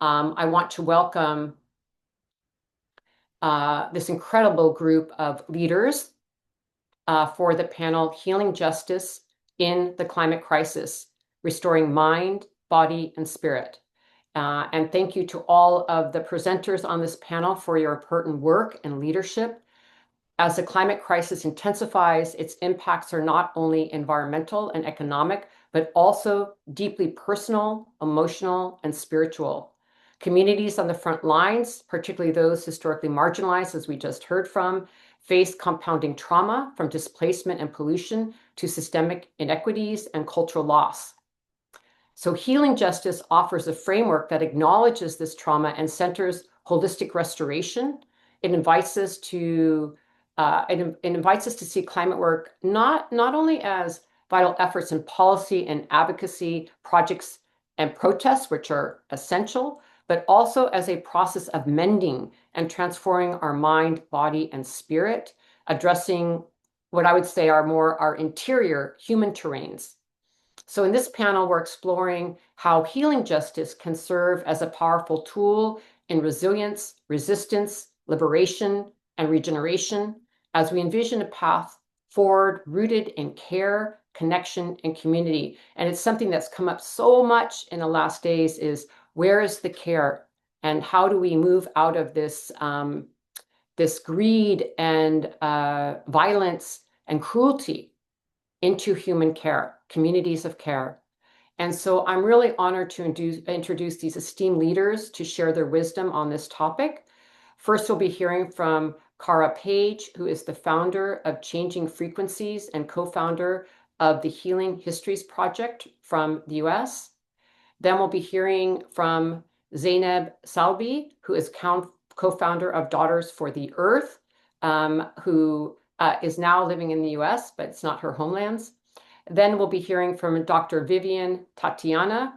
I want to welcome this incredible group of leaders for the panel Healing Justice in the Climate Crisis, Restoring Mind, Body, and Spirit. And thank you to all of the presenters on this panel for your important work and leadership. As the climate crisis intensifies, its impacts are not only environmental and economic, but also deeply personal, emotional, and spiritual. Communities on the front lines, particularly those historically marginalized, as we just heard from, face compounding trauma from displacement and pollution to systemic inequities and cultural loss. So Healing Justice offers a framework that acknowledges this trauma and centers holistic restoration. It invites us to see climate work not only as vital efforts in policy and advocacy projects and protests, which are essential, but also as a process of mending and transforming our mind, body, and spirit, addressing what I would say are more our interior human terrains. So in this panel, we're exploring how healing justice can serve as a powerful tool in resilience, resistance, liberation, and regeneration as we envision a path forward rooted in care, connection, and community. And it's something that's come up so much in the last days is where is the care? And how do we move out of this, this greed and violence and cruelty into human care, communities of care? And so I'm really honored to introduce these esteemed leaders to share their wisdom on this topic. First, we'll be hearing from Cara Page, who is the founder of Changing Frequencies and co-founder of the Healing Histories Project from the US. Then we'll be hearing from Zainab Salbi, who is co-founder of Daughters for the Earth, who is now living in the US, but it's not her homelands. Then we'll be hearing from Dr. Vivian Tatiana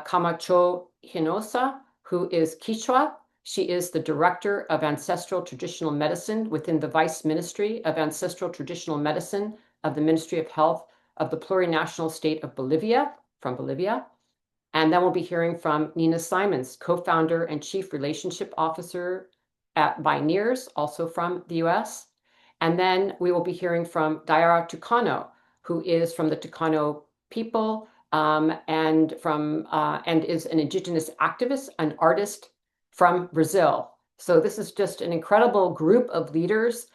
Camacho Hinojosa, who is Quechua. She is the Director of Ancestral Traditional Medicine within the Vice Ministry of Ancestral Traditional Medicine of the Ministry of Health of the Plurinational State of Bolivia, from Bolivia. And then we'll be hearing from Nina Simons, co-founder and Chief Relationship Officer at Bioneers, also from the US. And then we will be hearing from Daiara Tukano, who is from the Tukano people and is an Indigenous activist, an artist from Brazil. So this is just an incredible group of leaders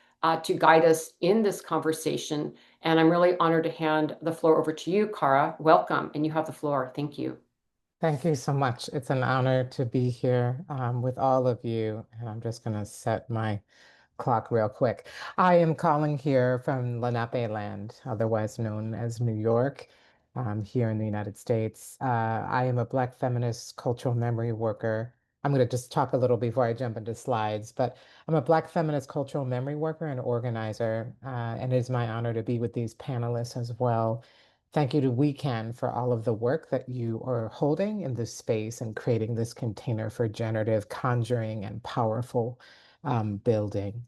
to guide us in this conversation. And I'm really honored to hand the floor over to you, Cara. Welcome, and you have the floor. Thank you. Thank you so much. It's an honor to be here with all of you. And I'm just going to set my clock real quick. I am calling here from Lenape land, otherwise known as New York, here in the United States. I am a Black feminist cultural memory worker. I'm going to just talk a little before I jump into slides, but I'm a Black feminist cultural memory worker and organizer, and it is my honor to be with these panelists as well. Thank you to WECAN for all of the work that you are holding in this space and creating this container for generative conjuring and powerful building.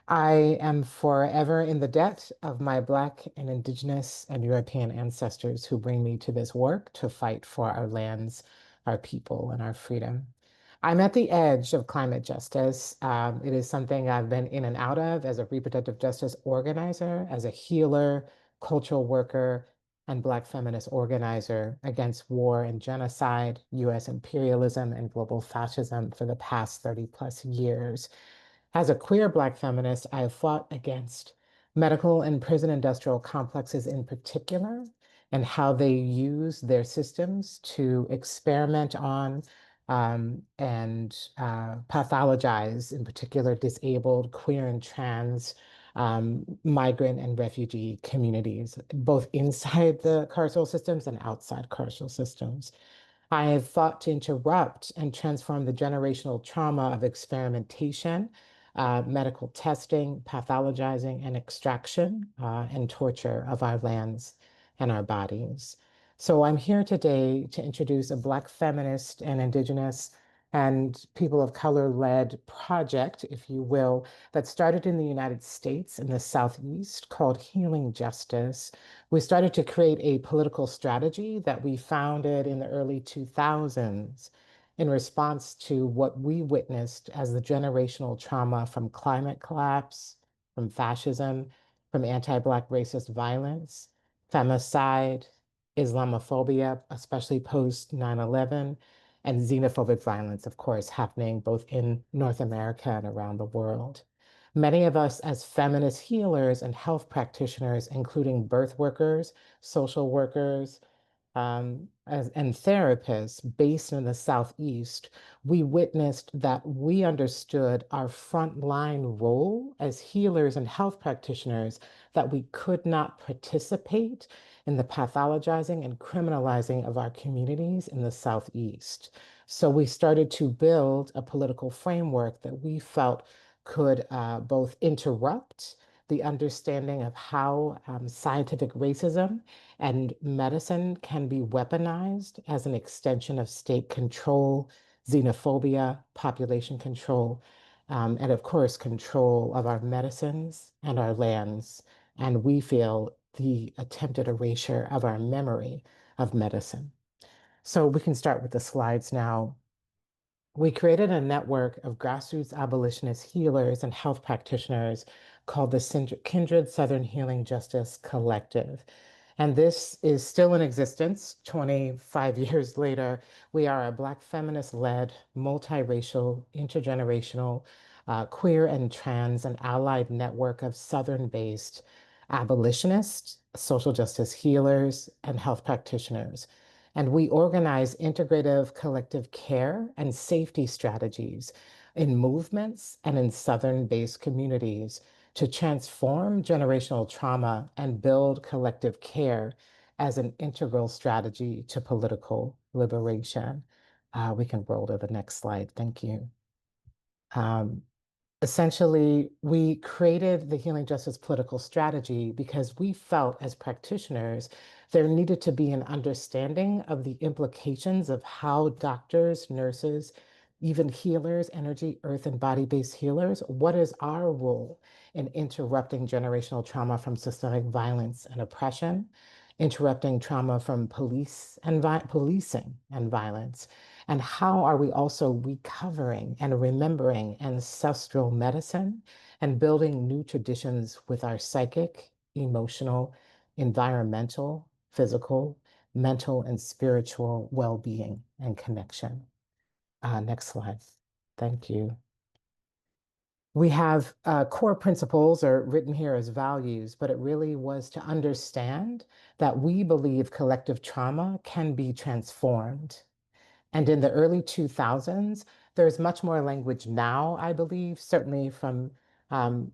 I am forever in the debt of my Black and Indigenous and European ancestors who bring me to this work to fight for our lands, our people, and our freedom. I'm at the edge of climate justice. It is something I've been in and out of as a reproductive justice organizer, as a healer, cultural worker, and Black feminist organizer against war and genocide, US imperialism, and global fascism for the past 30 plus years. As a queer Black feminist, I have fought against medical and prison industrial complexes in particular, and how they use their systems to experiment on and pathologize, in particular, disabled, queer, and trans migrant and refugee communities, both inside the carceral systems and outside carceral systems. I have fought to interrupt and transform the generational trauma of experimentation, medical testing, pathologizing, and extraction and torture of our lands and our bodies. So I'm here today to introduce a Black feminist and Indigenous and people of color-led project, if you will, that started in the United States in the Southeast called Healing Justice. We started to create a political strategy that we founded in the early 2000s. in response to what we witnessed as the generational trauma from climate collapse, from fascism, from anti-Black racist violence, femicide, Islamophobia, especially post 9/11, and xenophobic violence, of course, happening both in North America and around the world. Many of us, as feminist healers and health practitioners, including birth workers, social workers, and therapists based in the Southeast, we witnessed that we understood our frontline role as healers and health practitioners, that we could not participate in the pathologizing and criminalizing of our communities in the Southeast. So we started to build a political framework that we felt could both interrupt the understanding of how scientific racism and medicine can be weaponized as an extension of state control, xenophobia, population control, and of course, control of our medicines and our lands. And we feel the attempted erasure of our memory of medicine. So we can start with the slides now. We created a network of grassroots abolitionist healers and health practitioners called the Kindred Southern Healing Justice Collective. And this is still in existence 25 years later. We are a Black feminist-led, multiracial, intergenerational, queer and trans and allied network of Southern-based abolitionists, social justice healers, and health practitioners. And we organize integrative collective care and safety strategies in movements and in Southern-based communities to transform generational trauma and build collective care as an integral strategy to political liberation. We can roll to the next slide. Thank you. Um, Essentially, we created the Healing Justice Political Strategy because we felt as practitioners there needed to be an understanding of the implications of how doctors, nurses, even healers, energy, earth, and body-based healers, what is our role in interrupting generational trauma from systemic violence and oppression, interrupting trauma from policing and violence, and how are we also recovering and remembering ancestral medicine and building new traditions with our psychic, emotional, environmental, physical, mental, and spiritual well-being and connection? Next slide. Thank you. We have core principles are written here as values, but it really was to understand that we believe collective trauma can be transformed. And in the early 2000s, there's much more language now, I believe, certainly from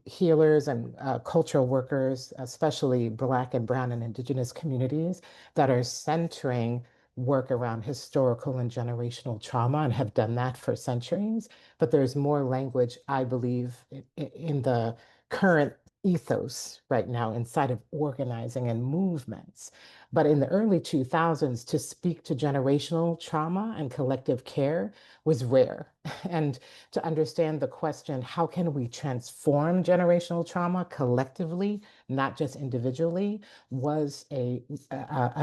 healers and cultural workers, especially Black and Brown and Indigenous communities, that are centering work around historical and generational trauma and have done that for centuries. But there's more language, I believe, in the current ethos right now inside of organizing and movements. But in the early 2000s, to speak to generational trauma and collective care was rare. And to understand the question, how can we transform generational trauma collectively, not just individually, was a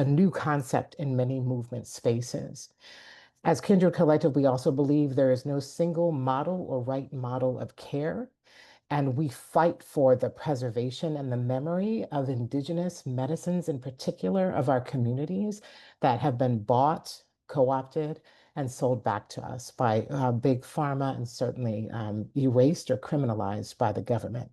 new concept in many movement spaces. As Kindred Collective, we also believe there is no single model or right model of care. And we fight for the preservation and the memory of Indigenous medicines, in particular of our communities that have been bought, co-opted, and sold back to us by big pharma and certainly erased or criminalized by the government.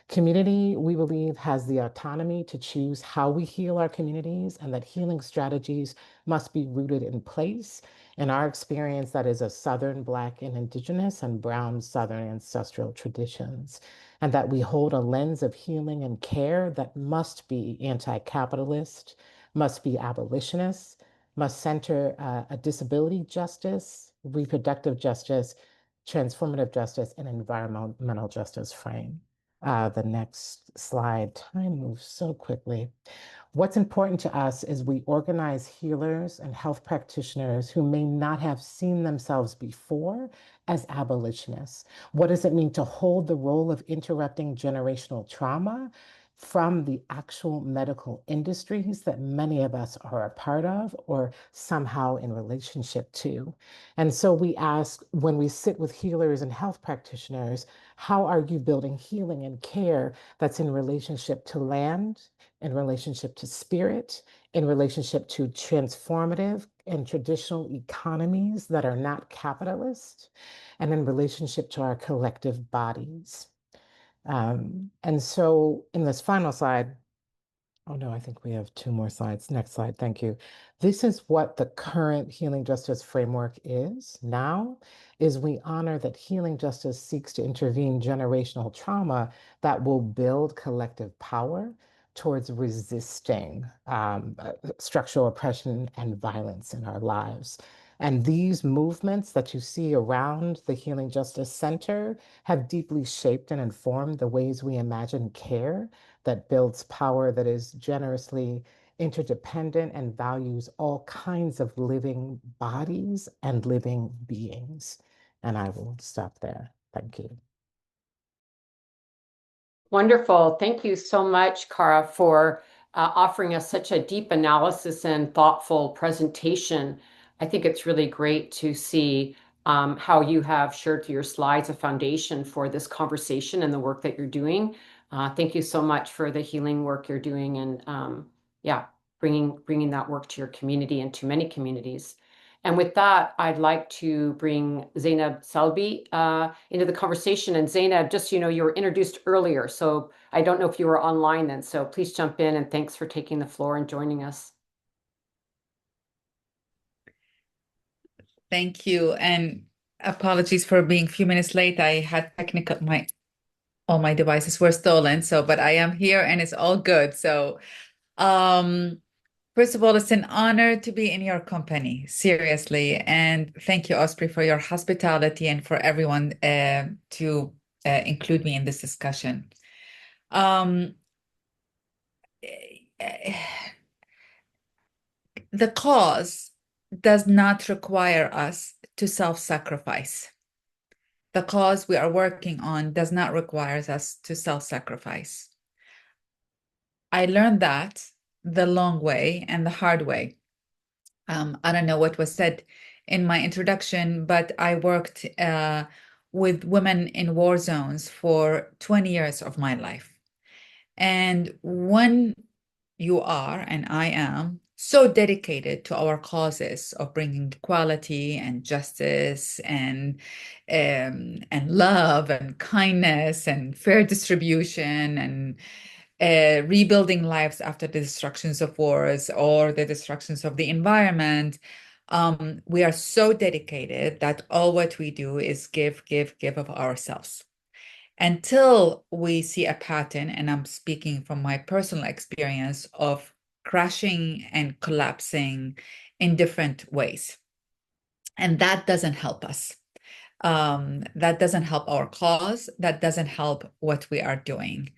Community, we believe, has the autonomy to choose how we heal our communities, and that healing strategies must be rooted in place. In our experience, that is a Southern, Black, and Indigenous, and Brown Southern ancestral traditions, and that we hold a lens of healing and care that must be anti-capitalist, must be abolitionist, must center a disability justice, reproductive justice, transformative justice, and environmental justice frame. The next slide. Time moves so quickly. What's important to us is we organize healers and health practitioners who may not have seen themselves before as abolitionists. What does it mean to hold the role of interrupting generational trauma from the actual medical industries that many of us are a part of or somehow in relationship to. And so we ask when we sit with healers and health practitioners, how are you building healing and care that's in relationship to land, in relationship to spirit, in relationship to transformative and traditional economies that are not capitalist, and in relationship to our collective bodies? And so in this final slide, oh no, I think we have two more slides. Next slide, thank you. This is what the current healing justice framework is now, is we honor that healing justice seeks to intervene generational trauma that will build collective power towards resisting structural oppression and violence in our lives. And these movements that you see around the Healing Justice Center have deeply shaped and informed the ways we imagine care that builds power that is generously interdependent and values all kinds of living bodies and living beings. And I will stop there. Thank you. Wonderful. Thank you so much, Cara, for offering us such a deep analysis and thoughtful presentation. I think it's really great to see how you have shared through your slides a foundation for this conversation and the work that you're doing. Thank you so much for the healing work you're doing and yeah, bringing that work to your community and to many communities. And with that, I'd like to bring Zainab Salbi into the conversation. And Zainab, just you were introduced earlier, so I don't know if you were online then. So please jump in and thanks for taking the floor and joining us. Thank you, and apologies for being a few minutes late. I had all my devices were stolen, but I am here and it's all good. So, first of all, it's an honor to be in your company, seriously. And thank you, Osprey, for your hospitality and for everyone to include me in this discussion. The cause does not require us to self-sacrifice. The cause we are working on does not require us to self-sacrifice. I learned that the long way and the hard way. I don't know what was said in my introduction, but I worked with women in war zones for 20 years of my life. And when you are, and I am, so dedicated to our causes of bringing equality and justice and love and kindness and fair distribution and rebuilding lives after the destructions of wars or the destructions of the environment. We are so dedicated that all what we do is give of ourselves. Until we see a pattern, and I'm speaking from my personal experience of crashing and collapsing in different ways. And that doesn't help us. That doesn't help our cause. That doesn't help what we are doing.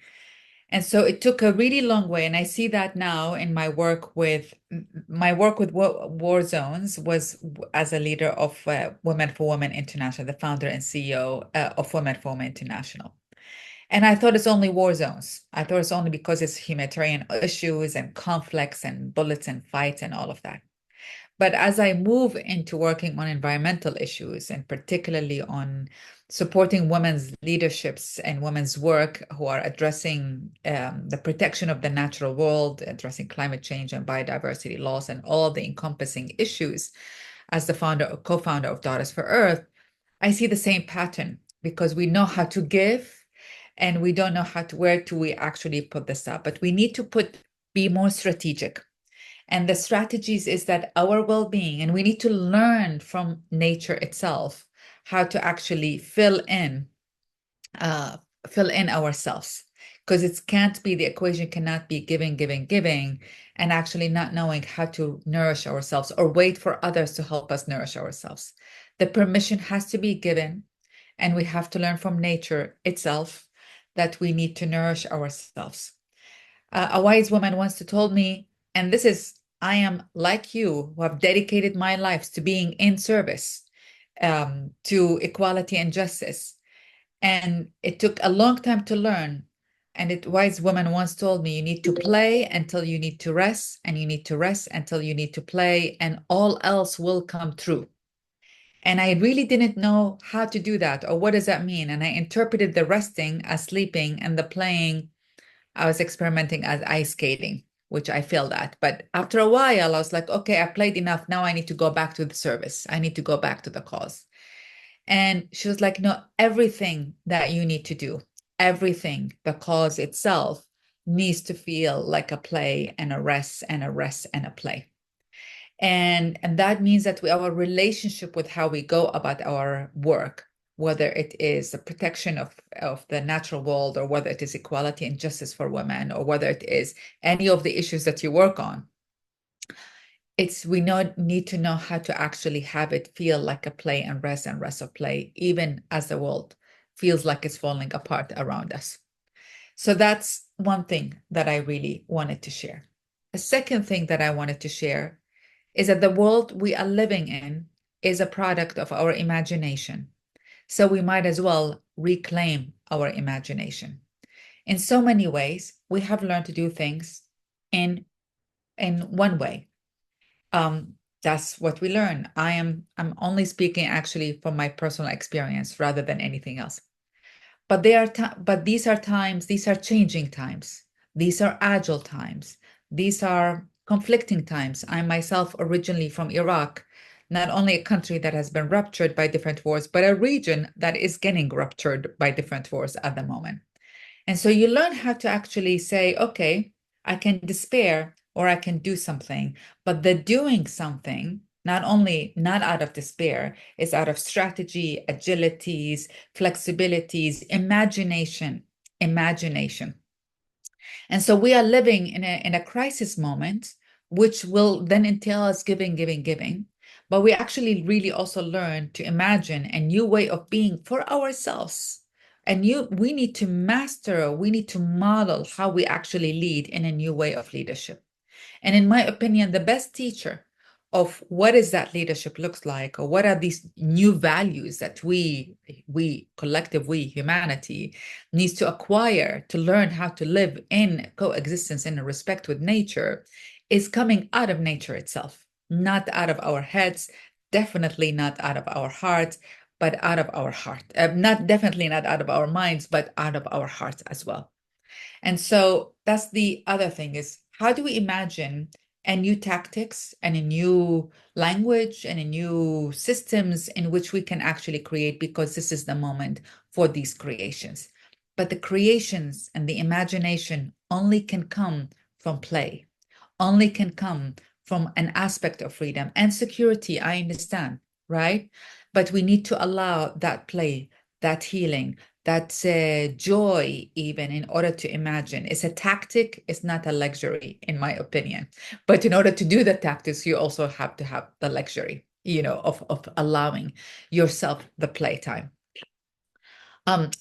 And so it took a really long way. And I see that now in my work with war zones was as a leader of Women for Women International, the founder and CEO of Women for Women International. And I thought it's only war zones. I thought it's only because it's humanitarian issues and conflicts and bullets and fights and all of that. But as I move into working on environmental issues and particularly on supporting women's leaderships and women's work who are addressing the protection of the natural world, addressing climate change and biodiversity loss and all the encompassing issues, as the co-founder of Daughters for Earth, I see the same pattern because we know how to give and we don't know where do we actually put this up. But we need to be more strategic. And the strategies is that our well-being, and we need to learn from nature itself how to actually fill in ourselves, because the equation cannot be giving, and actually not knowing how to nourish ourselves or wait for others to help us nourish ourselves. The permission has to be given, and we have to learn from nature itself that we need to nourish ourselves. A wise woman once told me, and I am like you, who have dedicated my life to being in service to equality and justice. And it took a long time to learn And a wise woman once told me, you need to play until you need to rest, and you need to rest until you need to play, and all else will come true. And I really didn't know how to do that, or what does that mean? And I interpreted the resting as sleeping, and the playing, I was experimenting as ice skating, which I failed at. But after a while, I was like, okay, I played enough. Now I need to go back to the service. I need to go back to the cause. And she was like, no, everything that you need to do, everything, the cause itself needs to feel like a play and a rest and a rest and a play. And that means that our relationship with how we go about our work, whether it is the protection of the natural world, or whether it is equality and justice for women, or whether it is any of the issues that you work on, we need to know how to actually have it feel like a play and rest of play, even as the world feels like it's falling apart around us. So that's one thing that I really wanted to share. A second thing that I wanted to share is that the world we are living in is a product of our imagination. So we might as well reclaim our imagination. In so many ways, we have learned to do things in one way. That's what we learn. I'm only speaking actually from my personal experience rather than anything else. But these are times, these are changing times. These are agile times. These are conflicting times. I myself originally from Iraq, not only a country that has been ruptured by different wars, but a region that is getting ruptured by different wars at the moment. And so you learn how to actually say, okay, I can despair or I can do something, but the doing something, not out of despair, is out of strategy, agilities, flexibilities, imagination. And so we are living in a crisis moment, which will then entail us giving. But we actually really also learn to imagine a new way of being for ourselves. And we need to master, we need to model how we actually lead in a new way of leadership. And in my opinion, the best teacher of what is that leadership looks like, or what are these new values that we humanity needs to acquire to learn how to live in coexistence and respect with nature, is coming out of nature itself, not out of our heads, definitely not out of our hearts, but out of our heart. Definitely not out of our minds, but out of our hearts as well. And so that's the other thing, is how do we imagine a new tactics and a new language and a new systems in which we can actually create, because this is the moment for these creations. But the creations and the imagination only can come from play, only can come from an aspect of freedom and security, I understand, right? But we need to allow that play, that healing, that joy, even, in order to imagine. It's a tactic, it's not a luxury, in my opinion. But in order to do the tactics, you also have to have the luxury, of allowing yourself the playtime.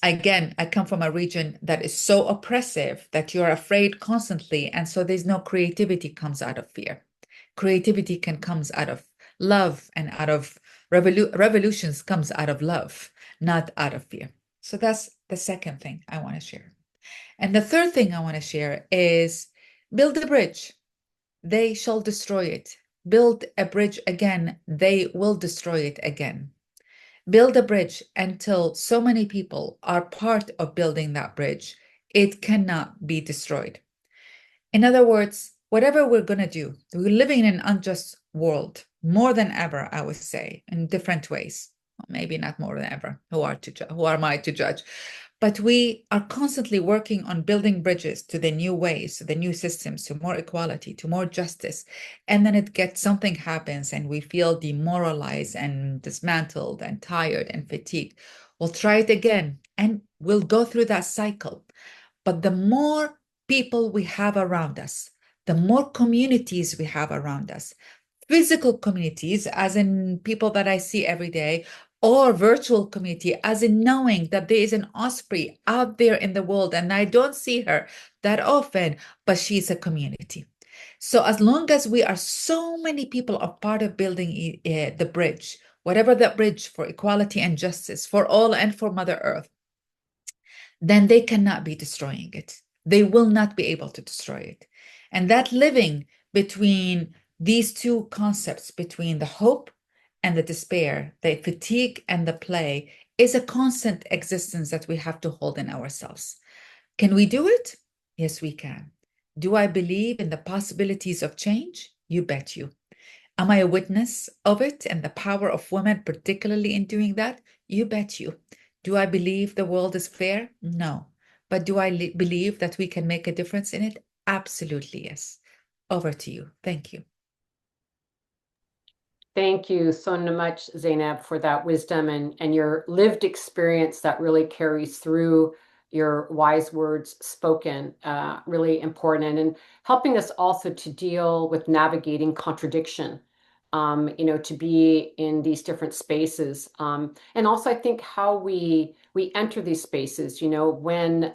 Again, I come from a region that is so oppressive that you're afraid constantly. And so there's no creativity comes out of fear. Creativity comes out of love, and out of revolutions comes out of love, not out of fear. So that's the second thing I want to share. And the third thing I want to share is build a bridge. They shall destroy it. Build a bridge again. They will destroy it again. Build a bridge until so many people are part of building that bridge, it cannot be destroyed. In other words, whatever we're going to do, we're living in an unjust world more than ever, I would say, in different ways. Maybe not more than ever. Who am I to judge? But we are constantly working on building bridges to the new ways, to the new systems, to more equality, to more justice. And then something happens and we feel demoralized and dismantled and tired and fatigued. We'll try it again and we'll go through that cycle. But the more people we have around us, the more communities we have around us, physical communities, as in people that I see every day, or virtual community, as in knowing that there is an osprey out there in the world and I don't see her that often, but she's a community. So as long as we are so many people are part of building the bridge, whatever that bridge for equality and justice for all and for Mother Earth, then they cannot be destroying it. they will not be able to destroy it. And that living between these two concepts, between the hope and the despair, the fatigue and the play, is a constant existence that we have to hold in ourselves. Can we do it? Yes, we can. Do I believe in the possibilities of change? You bet you. Am I a witness of it and the power of women, particularly in doing that? You bet you. Do I believe the world is fair? No. But do I believe that we can make a difference in it? Absolutely, yes. Over to you. Thank you. Thank you so much, Zainab, for that wisdom and your lived experience that really carries through your wise words spoken, really important, and helping us also to deal with navigating contradiction, to be in these different spaces. And also I think how we enter these spaces, when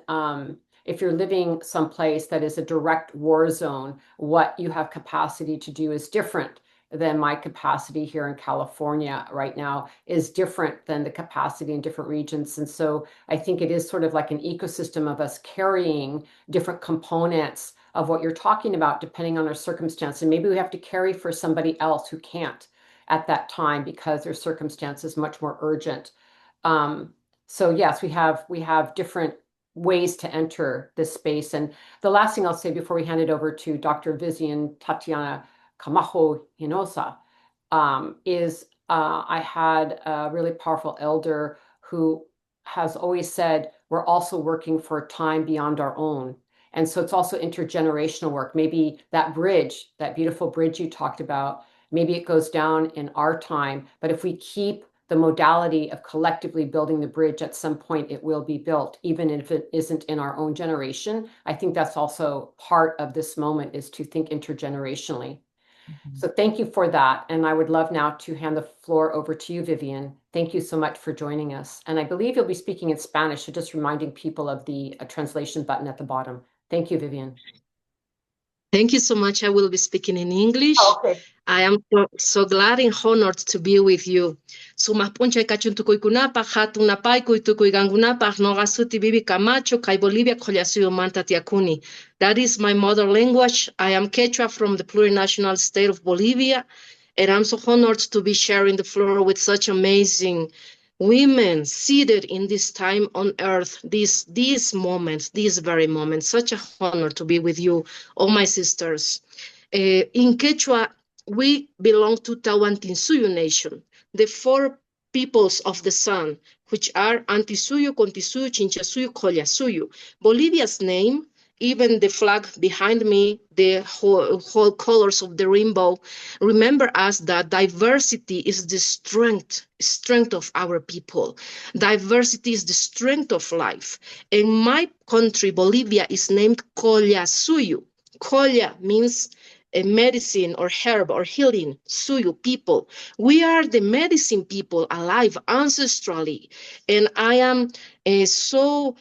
if you're living someplace that is a direct war zone, what you have capacity to do is different than my capacity here in California right now, is different than the capacity in different regions. And so I think it is sort of like an ecosystem of us carrying different components of what you're talking about, depending on our circumstance. And maybe we have to carry for somebody else who can't at that time because their circumstance is much more urgent. So yes, we have different ways to enter this space. And the last thing I'll say before we hand it over to Dr. Vivian, Tatiana, Camacho, Hinojosa, is I had a really powerful elder who has always said, we're also working for a time beyond our own. And so it's also intergenerational work. Maybe that bridge, that beautiful bridge you talked about, maybe it goes down in our time, but if we keep the modality of collectively building the bridge, at some point it will be built, even if it isn't in our own generation. I think that's also part of this moment, is to think intergenerationally. So thank you for that. And I would love now to hand the floor over to you, Vivian. Thank you so much for joining us. And I believe you'll be speaking in Spanish, so just reminding people of the translation button at the bottom. Thank you, Vivian. Thank you so much. I will be speaking in English. Oh, okay. I am so glad and honored to be with you. Sumah puncha kachun tukuy kunapa, hatun napay kuy tukuy gangunapa, nogasuti bibi Camacho, kai Bolivia kolyasuyo manta tiakuni. That is my mother language. I am Quechua from the Plurinational state of Bolivia, and I'm so honored to be sharing the floor with such amazing women seated in this time on earth, this very moment. Such a honor to be with you, all my sisters. In Quechua, we belong to Tawantinsuyo nation, the four peoples of the sun, which are Antisuyo, Contisuyo, Chinchasuyo, Collasuyo. Bolivia's name, even the flag behind me, the whole colors of the rainbow, remember us that diversity is the strength of our people. Diversity is the strength of life. In my country, Bolivia, is named Collasuyo. Colla means a medicine or herb or healing, suyo, people. We are the medicine people alive ancestrally. And I am so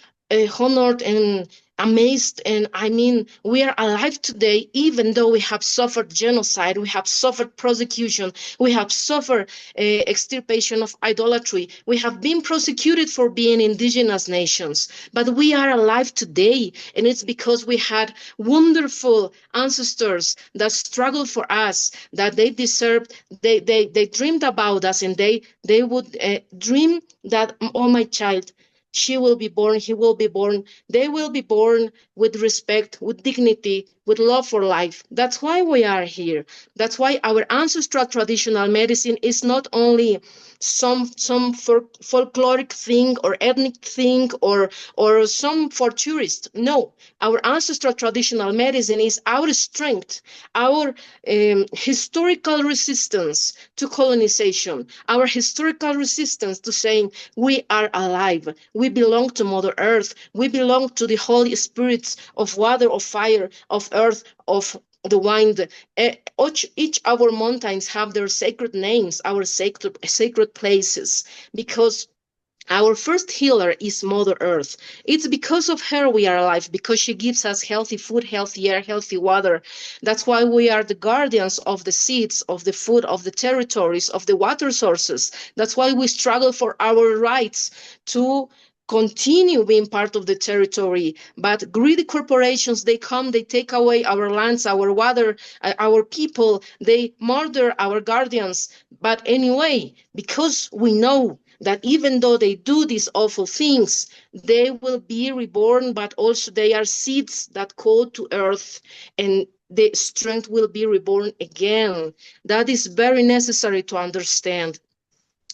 honored and amazed. And I mean, we are alive today, even though we have suffered genocide, we have suffered persecution, we have suffered extirpation of idolatry, we have been prosecuted for being indigenous nations, but we are alive today. And it's because we had wonderful ancestors that struggled for us, that they deserved, they dreamed about us, and they would dream that, oh, my child, she will be born, he will be born, they will be born with respect, with dignity, with love for life. That's why we are here. That's why our ancestral traditional medicine is not only some folkloric thing or ethnic thing or some for tourists. No, our ancestral traditional medicine is our strength, our historical resistance to colonization, our historical resistance to saying we are alive, we belong to Mother Earth, we belong to the Holy Spirits of water, of fire, of earth, of the wind. Each our mountains have their sacred names, our sacred places, because our first healer is Mother Earth. It's because of her we are alive, because she gives us healthy food, healthy air, healthy water. That's why we are the guardians of the seeds, of the food, of the territories, of the water sources. That's why we struggle for our rights to continue being part of the territory, but greedy corporations, they come, they take away our lands, our water, our people, they murder our guardians. But anyway, because we know that even though they do these awful things, they will be reborn, but also they are seeds that go to earth, and the strength will be reborn again. That is very necessary to understand.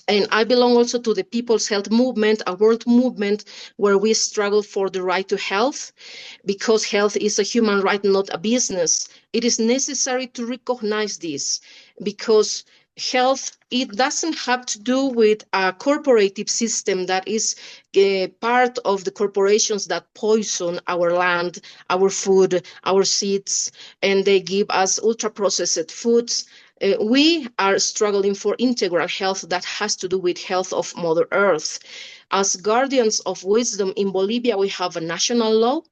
And I belong also to the People's Health Movement, a world movement where we struggle for the right to health, because health is a human right, not a business. It is necessary to recognize this, because health, it doesn't have to do with a corporative system that is part of the corporations that poison our land, our food, our seeds, and they give us ultra-processed foods. We are struggling for integral health that has to do with health of Mother Earth. As guardians of wisdom in Bolivia, we have a national law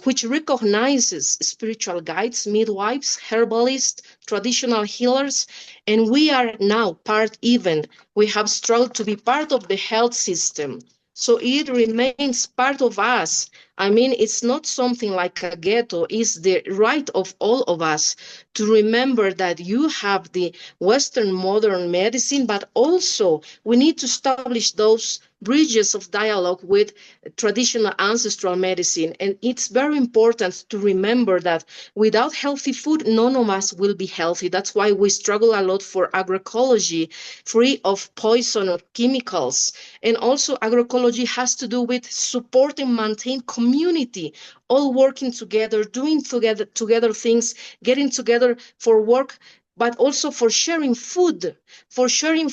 which recognizes spiritual guides, midwives, herbalists, traditional healers, and we are now part even. We have struggled to be part of the health system. So it remains part of us. I mean, it's not something like a ghetto. It's the right of all of us to remember that you have the Western modern medicine, but also we need to establish those bridges of dialogue with traditional ancestral medicine. And it's very important to remember that without healthy food, none of us will be healthy. That's why we struggle a lot for agroecology, free of poison or chemicals. And also agroecology has to do with support and maintain community, all working together, doing together things, getting together for work, but also for sharing food, for sharing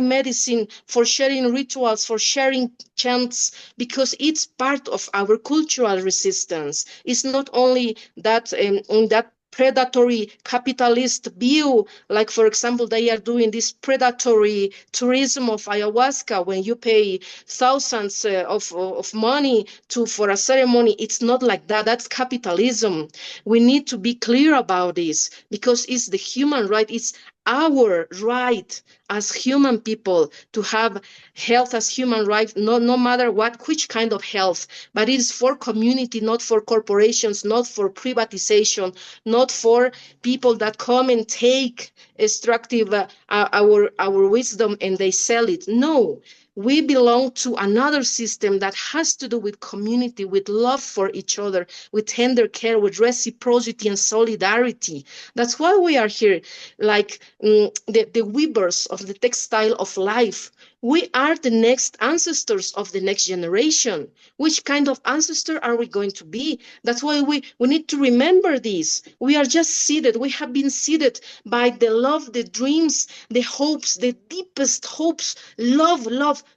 medicine, for sharing rituals, for sharing chants, because it's part of our cultural resistance. It's not only that on that predatory capitalist view, like for example, they are doing this predatory tourism of ayahuasca when you pay thousands of money for a ceremony. It's not like that. That's capitalism. We need to be clear about this, because it's the human right. It's our right as human people to have health as human right, no matter which kind of health, but it is for community, not for corporations, not for privatization, not for people that come and take extractive our wisdom and they sell it. No, we belong to another system that has to do with community, with love for each other, with tender care, with reciprocity and solidarity. That's why we are here, like the weavers of the textile of life. We are the next ancestors of the next generation. Which kind of ancestor are we going to be? That's why we need to remember this. We are just seeded. We have been seeded by the love, the dreams, the hopes, the deepest hopes, love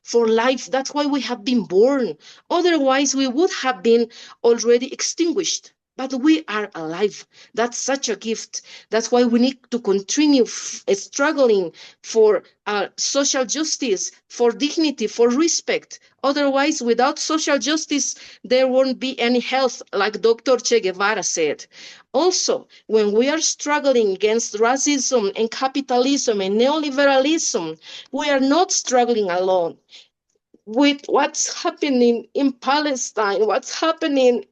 for life. That's why we have been born. Otherwise, we would have been already extinguished. But we are alive. That's such a gift. That's why we need to continue struggling for social justice, for dignity, for respect. Otherwise, without social justice, there won't be any health, like Dr. Che Guevara said. Also, when we are struggling against racism and capitalism and neoliberalism, we are not struggling alone. With what's happening in Palestine, what's happening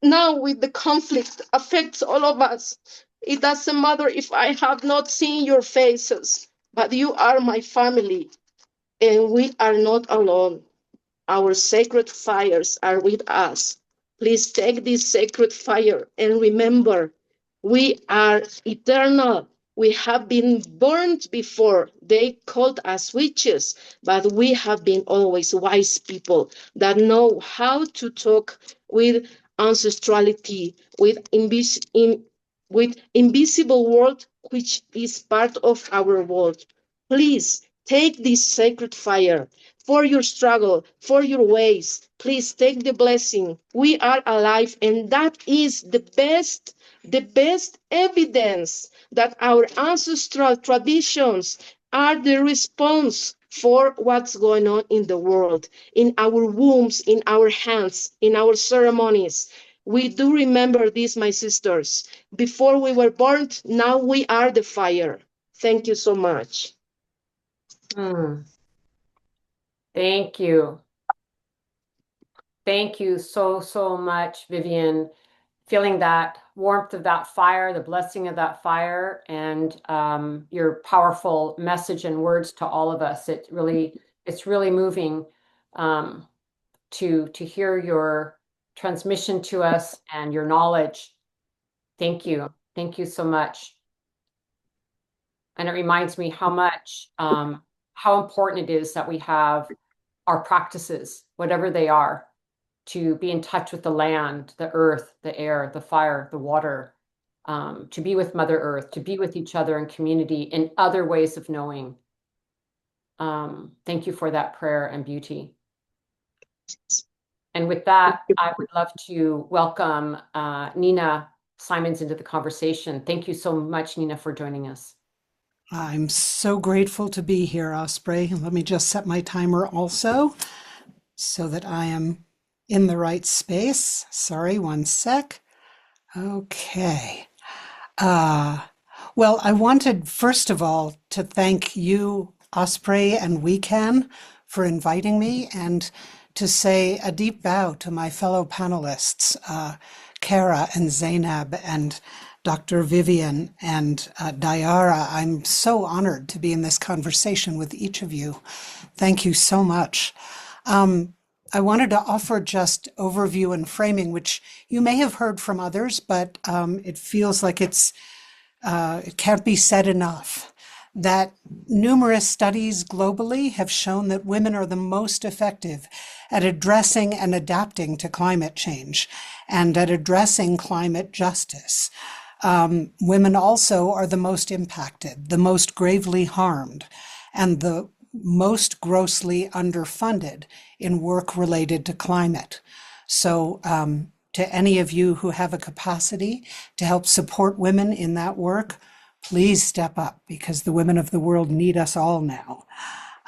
now with the conflict affects all of us. It doesn't matter if I have not seen your faces, but you are my family, and we are not alone. Our sacred fires are with us. Please take this sacred fire and remember, we are eternal. We have been burned before. They called us witches, but we have been always wise people that know how to talk with ancestrality, with invisible world, which is part of our world. Please take this sacred fire for your struggle, for your ways. Please take the blessing. We are alive, and that is the best evidence that our ancestral traditions are the response for what's going on in the world, in our wombs, in our hands, in our ceremonies. We do remember this, my sisters. Before we were born, now we are the fire. Thank you so much. Thank you. Thank you so, so much, Vivian. Feeling that warmth of that fire, the blessing of that fire, and your powerful message and words to all of us. It's really moving to hear your transmission to us and your knowledge. Thank you. Thank you so much. And it reminds me how important it is that we have our practices, whatever they are, to be in touch with the land, the earth, the air, the fire, the water, to be with Mother Earth, to be with each other in community in other ways of knowing. Thank you for that prayer and beauty. And with that, I would love to welcome Nina Simons into the conversation. Thank you so much, Nina, for joining us. I'm so grateful to be here, Osprey. Let me just set my timer also so that I am in the right space. Sorry, one sec. Okay. Well, I wanted, first of all, to thank you, Osprey and WECAN, for inviting me, and to say a deep bow to my fellow panelists, Cara and Zainab and Dr. Vivian and Daiara. I'm so honored to be in this conversation with each of you. Thank you so much. I wanted to offer just overview and framing, which you may have heard from others, but it feels like it can't be said enough, that numerous studies globally have shown that women are the most effective at addressing and adapting to climate change and at addressing climate justice. Women also are the most impacted, the most gravely harmed, and the most grossly underfunded in work related to climate. So to any of you who have a capacity to help support women in that work, please step up, because the women of the world need us all now.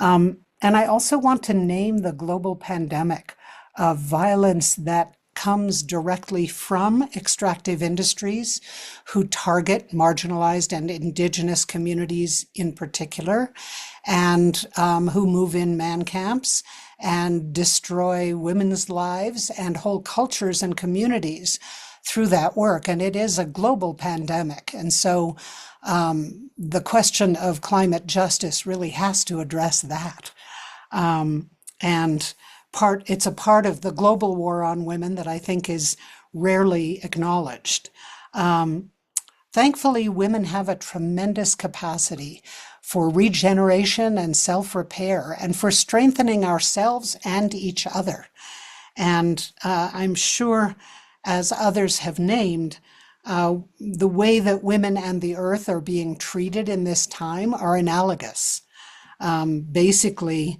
And I also want to name the global pandemic of violence that comes directly from extractive industries who target marginalized and indigenous communities in particular, and who move in man camps and destroy women's lives and whole cultures and communities through that work. And it is a global pandemic. And so the question of climate justice really has to address that. And it's a part of the global war on women that I think is rarely acknowledged. Thankfully, women have a tremendous capacity for regeneration and self-repair and for strengthening ourselves and each other. And I'm sure, as others have named, the way that women and the earth are being treated in this time are analogous. Basically,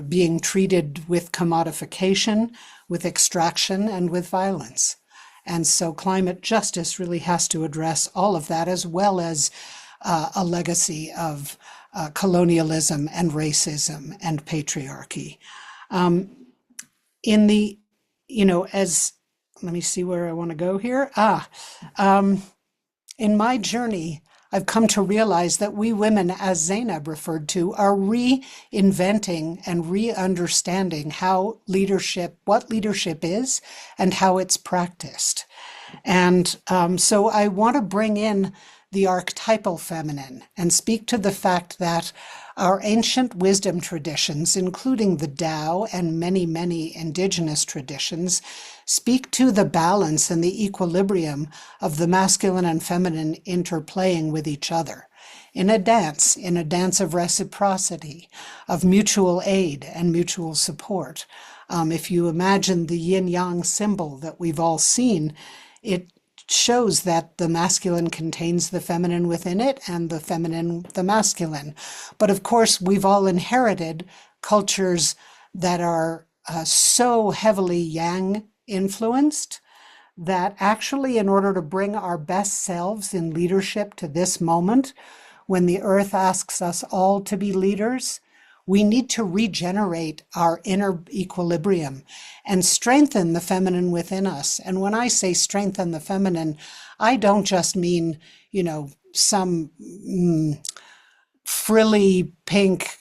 being treated with commodification, with extraction, and with violence. And so climate justice really has to address all of that, as well as a legacy of colonialism and racism and patriarchy. Let me see where I want to go here. In my journey, I've come to realize that we women, as Zainab referred to, are reinventing and re-understanding what leadership is and how it's practiced. And so I want to bring in the archetypal feminine and speak to the fact that our ancient wisdom traditions, including the Tao and many, many indigenous traditions, speak to the balance and the equilibrium of the masculine and feminine interplaying with each other in a dance of reciprocity, of mutual aid and mutual support. If you imagine the yin-yang symbol that we've all seen, it shows that the masculine contains the feminine within it and the feminine the masculine. But of course, we've all inherited cultures that are so heavily yang influenced that actually, in order to bring our best selves in leadership to this moment, when the earth asks us all to be leaders, we need to regenerate our inner equilibrium and strengthen the feminine within us. And when I say strengthen the feminine, I don't just mean, some frilly pink,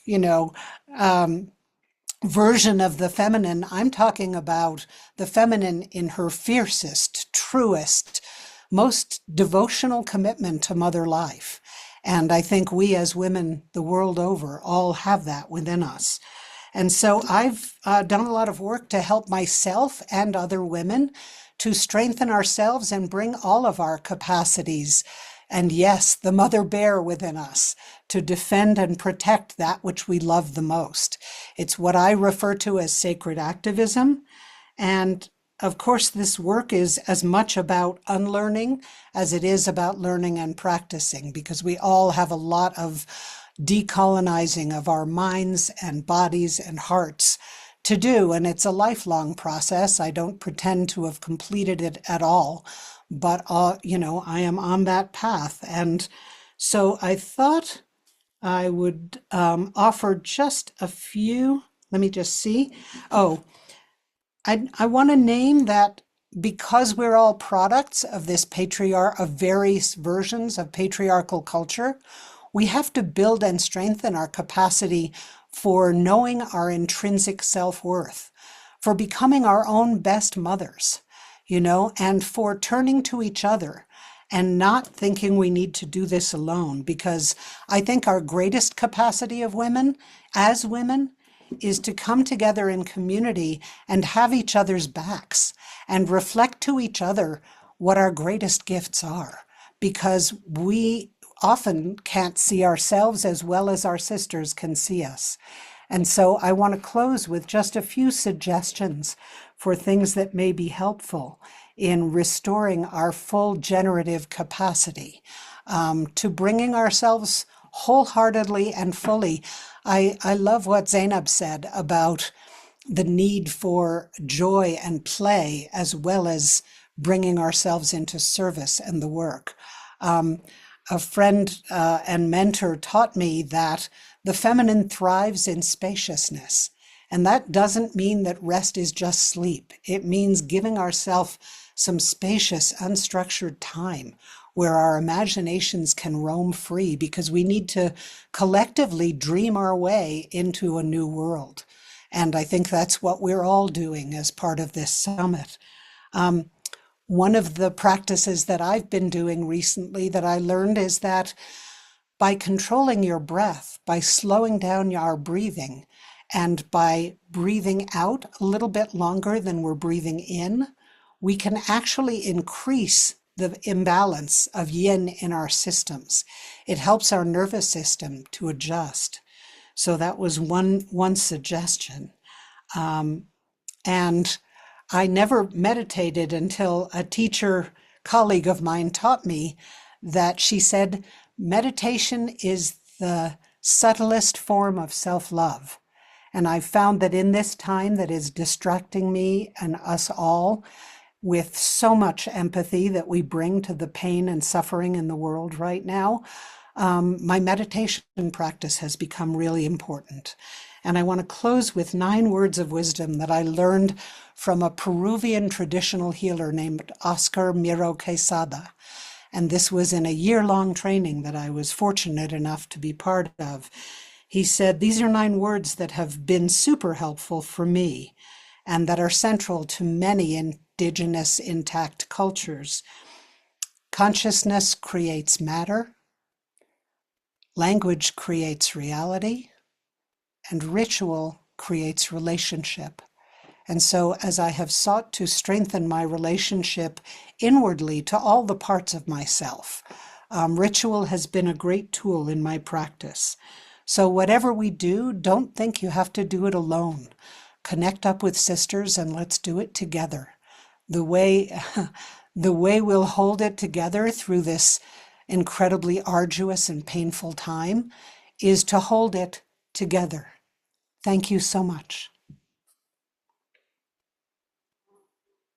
version of the feminine. I'm talking about the feminine in her fiercest, truest, most devotional commitment to mother life. And I think we as women the world over all have that within us. And so I've done a lot of work to help myself and other women to strengthen ourselves and bring all of our capacities, and yes, the mother bear within us, to defend and protect that which we love the most. It's what I refer to as sacred activism. And of course, this work is as much about unlearning as it is about learning and practicing, because we all have a lot of decolonizing of our minds and bodies and hearts to do. And it's a lifelong process. I don't pretend to have completed it at all, but, I am on that path. And so I thought I would offer just a few. Let me just see. Oh, I want to name that because we're all products of this of various versions of patriarchal culture, we have to build and strengthen our capacity for knowing our intrinsic self-worth, for becoming our own best mothers, and for turning to each other and not thinking we need to do this alone. Because I think our greatest capacity of women, as women, is to come together in community and have each other's backs and reflect to each other what our greatest gifts are, because we often can't see ourselves as well as our sisters can see us. And so I want to close with just a few suggestions for things that may be helpful in restoring our full generative capacity, to bringing ourselves wholeheartedly and fully. I love what Zainab said about the need for joy and play as well as bringing ourselves into service and the work. A friend and mentor taught me that the feminine thrives in spaciousness. And that doesn't mean that rest is just sleep. It means giving ourselves some spacious, unstructured time where our imaginations can roam free, because we need to collectively dream our way into a new world. And I think that's what we're all doing as part of this summit. One of the practices that I've been doing recently that I learned is that by controlling your breath, by slowing down our breathing, and by breathing out a little bit longer than we're breathing in, we can actually increase the imbalance of yin in our systems. It helps our nervous system to adjust. So that was one suggestion. And I never meditated until a teacher colleague of mine taught me that she said, meditation is the subtlest form of self-love. And I found that in this time that is distracting me and us all with so much empathy that we bring to the pain and suffering in the world right now, my meditation practice has become really important. And I want to close with 9 words of wisdom that I learned from a Peruvian traditional healer named Oscar Miro Quesada. And this was in a year-long training that I was fortunate enough to be part of. He said, these are 9 words that have been super helpful for me and that are central to many indigenous intact cultures. Consciousness creates matter. Language creates reality. And ritual creates relationship. And so as I have sought to strengthen my relationship inwardly to all the parts of myself, ritual has been a great tool in my practice. So whatever we do, don't think you have to do it alone. Connect up with sisters and let's do it together. The way we'll hold it together through this incredibly arduous and painful time is to hold it together. Thank you so much.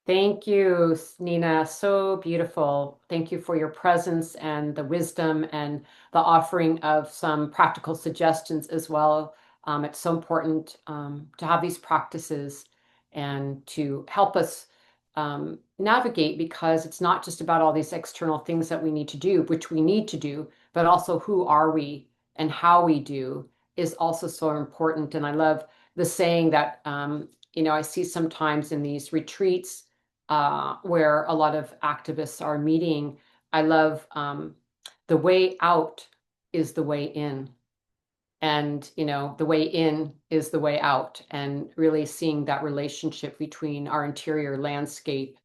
Thank you, Nina. So beautiful. Thank you for your presence and the wisdom and the offering of some practical suggestions as well. It's so important to have these practices and to help us navigate, because it's not just about all these external things that we need to do, which we need to do, but also who are we and how we do is also so important. And I love the saying that, I see sometimes in these retreats where a lot of activists are meeting. I love the way out is the way in. And, the way in is the way out, and really seeing that relationship between our interior landscape,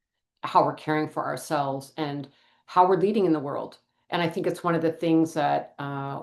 how we're caring for ourselves, and how we're leading in the world. And I think it's one of the things that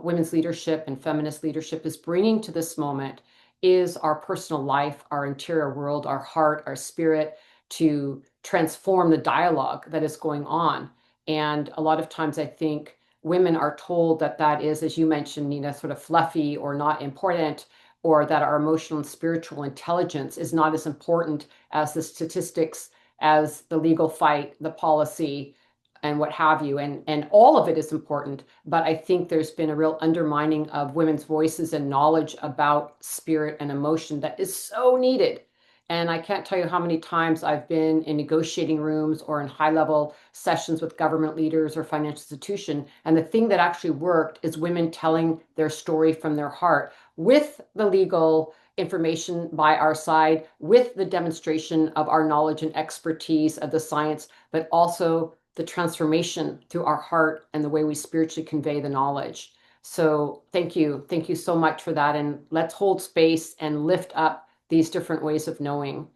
women's leadership and feminist leadership is bringing to this moment is our personal life, our interior world, our heart, our spirit, to transform the dialogue that is going on. And a lot of times I think women are told that that is, as you mentioned, Nina, sort of fluffy or not important, or that our emotional and spiritual intelligence is not as important as the statistics, as the legal fight, the policy, and what have you. And all of it is important. But I think there's been a real undermining of women's voices and knowledge about spirit and emotion that is so needed. And I can't tell you how many times I've been in negotiating rooms or in high-level sessions with government leaders or financial institution. And the thing that actually worked is women telling their story from their heart with the legal information by our side, with the demonstration of our knowledge and expertise of the science, but also the transformation through our heart and the way we spiritually convey the knowledge. So thank you. Thank you so much for that. And let's hold space and lift up these different ways of knowing.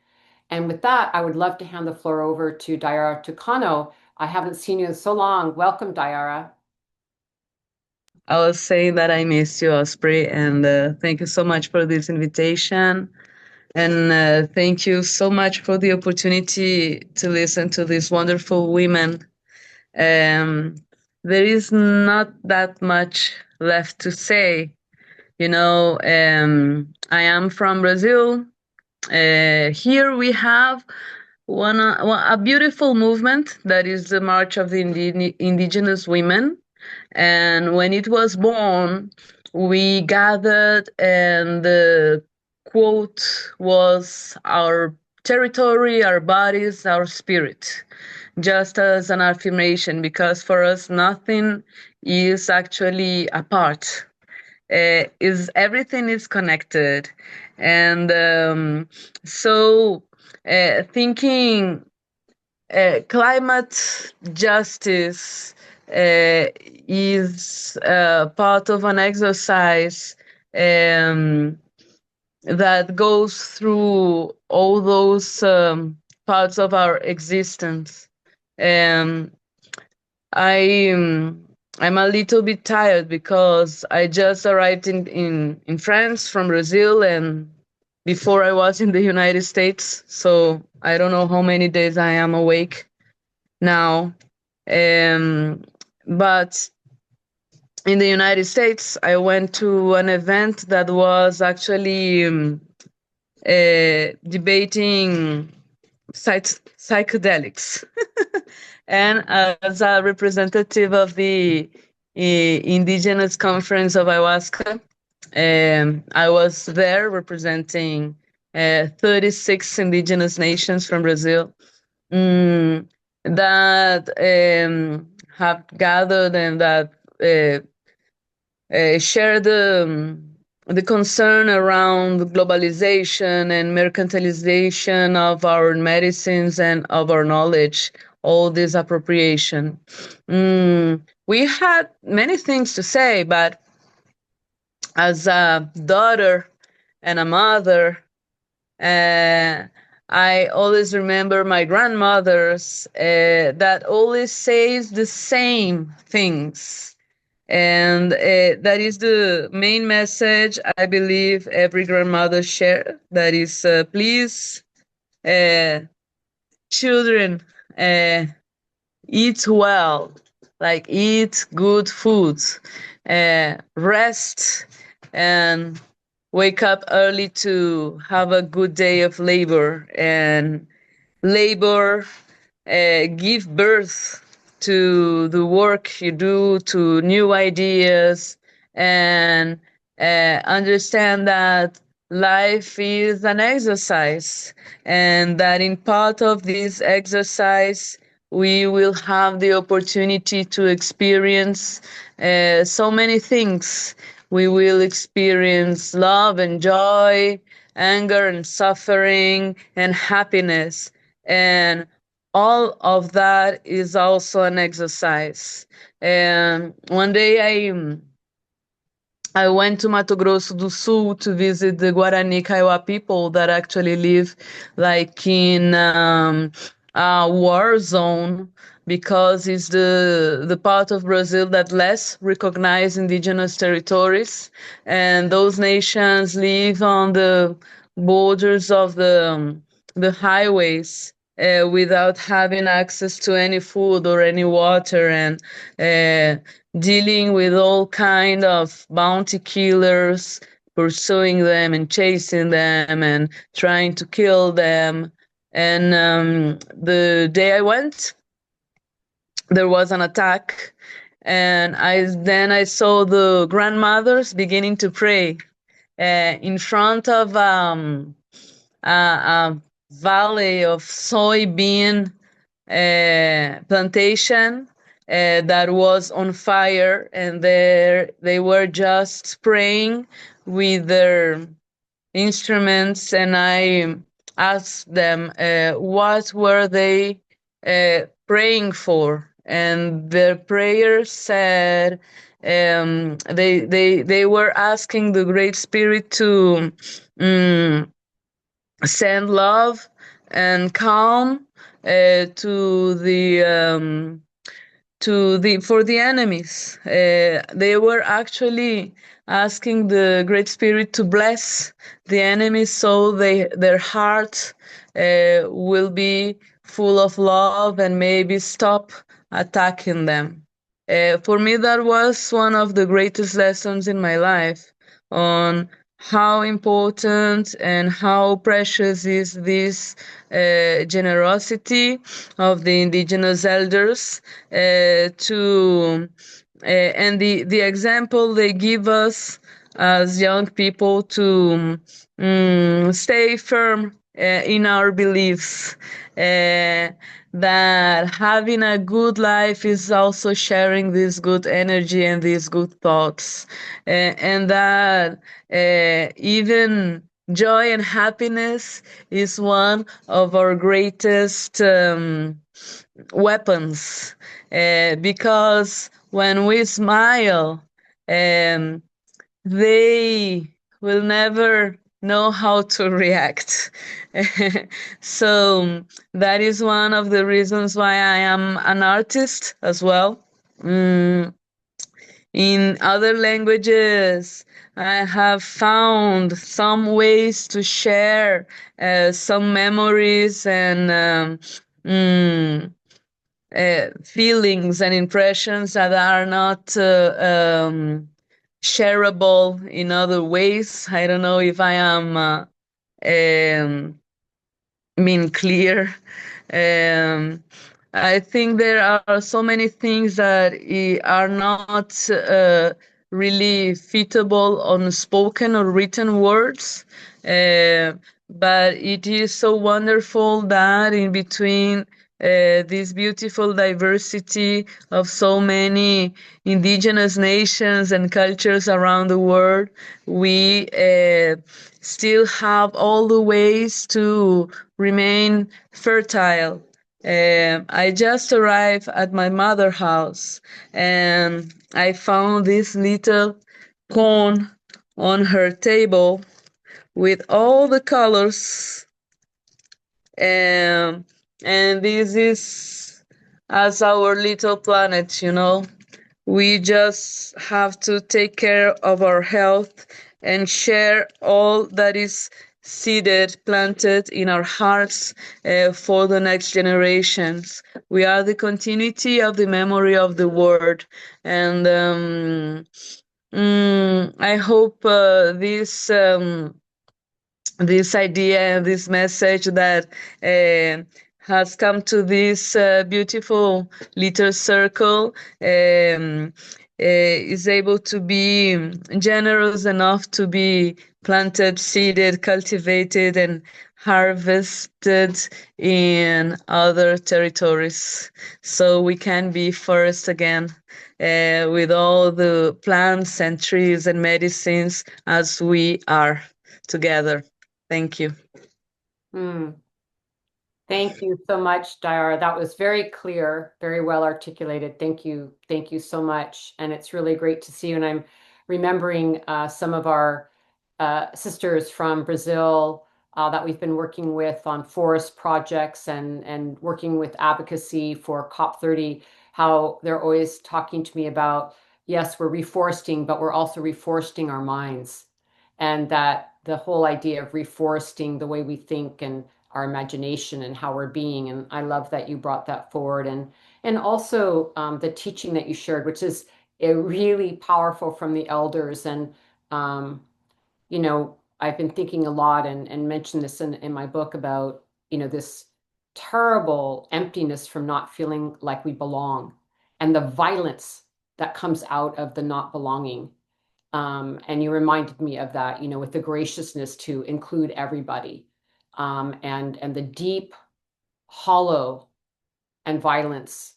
And with that, I would love to hand the floor over to Daiara Tukano. I haven't seen you in so long. Welcome, Daiara. I was saying that I missed you, Osprey, and thank you so much for this invitation. And thank you so much for the opportunity to listen to these wonderful women. There is not that much left to say. I am from Brazil. Here we have a beautiful movement that is the March of the Indigenous Women. And when it was born, we gathered, and the quote was our territory, our bodies, our spirit, just as an affirmation, because for us, nothing is actually apart. Everything is connected. And so thinking climate justice is part of an exercise that goes through all those parts of our existence. I'm a little bit tired because I just arrived in France from Brazil, and before I was in the United States, so I don't know how many days I am awake now. But in the United States, I went to an event that was actually debating psychedelics. And as a representative of the Indigenous Conference of Ayahuasca, I was there representing 36 indigenous nations from Brazil that have gathered and that share the concern around globalization and mercantilization of our medicines and of our knowledge, all this appropriation. We had many things to say, but as a daughter and a mother, I always remember my grandmothers that always says the same things. And that is the main message I believe every grandmother share. That is, please, children, eat well, like eat good food, rest, and wake up early to have a good day of labor. And labor, give birth to the work you do, to new ideas, and understand that life is an exercise, and that in part of this exercise, we will have the opportunity to experience so many things. We will experience love and joy, anger and suffering and happiness. And all of that is also an exercise. And one day I went to Mato Grosso do Sul to visit the Guarani Kaiowá people that actually live like in a war zone, because it's the part of Brazil that less recognize indigenous territories, and those nations live on the borders of the highways, without having access to any food or any water, and dealing with all kind of bounty killers pursuing them and chasing them and trying to kill them. And the day I went, there was an attack, and I saw the grandmothers beginning to pray in front of a valley of soybean plantation that was on fire, and there they were just praying with their instruments. And I asked them what were they praying for, and their prayers said they were asking the Great Spirit to send love and calm to the for the enemies. They were actually asking the Great Spirit to bless the enemies, so their heart will be full of love and maybe stop attacking them. For me, that was one of the greatest lessons in my life, on how important and how precious is this generosity of the indigenous elders and the example they give us as young people to stay firm in our beliefs, that having a good life is also sharing this good energy and these good thoughts, and that even joy and happiness is one of our greatest weapons, because when we smile, they will never know how to react. So that is one of the reasons why I am an artist as well. In other languages, I have found some ways to share some memories and feelings and impressions that are not shareable in other ways. I don't know if I am mean clear. Um, I think there are so many things that are not really fitable on spoken or written words, but it is so wonderful that in between this beautiful diversity of so many indigenous nations and cultures around the world, we still have all the ways to remain fertile. I just arrived at my mother's house, and I found this little cone on her table with all the colors, and this is as our little planet, you know. We just have to take care of our health and share all that is seeded, planted in our hearts for the next generations. We are the continuity of the memory of the world. And I hope this idea and this message that has come to this beautiful little circle is able to be generous enough to be planted, seeded, cultivated, and harvested in other territories, so we can be first again with all the plants and trees and medicines as we are together. Thank you. Mm. Thank you so much, Daiara. That was very clear, very well articulated. Thank you. Thank you so much. And it's really great to see you. And I'm remembering some of our sisters from Brazil that we've been working with on forest projects and working with advocacy for COP30, how they're always talking to me about, yes, we're reforesting, but we're also reforesting our minds. And that the whole idea of reforesting the way we think and our imagination and how we're being. And I love that you brought that forward. And also the teaching that you shared, which is a really powerful from the elders. And you know, I've been thinking a lot and mentioned this in my book about, this terrible emptiness from not feeling like we belong and the violence that comes out of the not belonging. And you reminded me of that, with the graciousness to include everybody, and the deep hollow and violence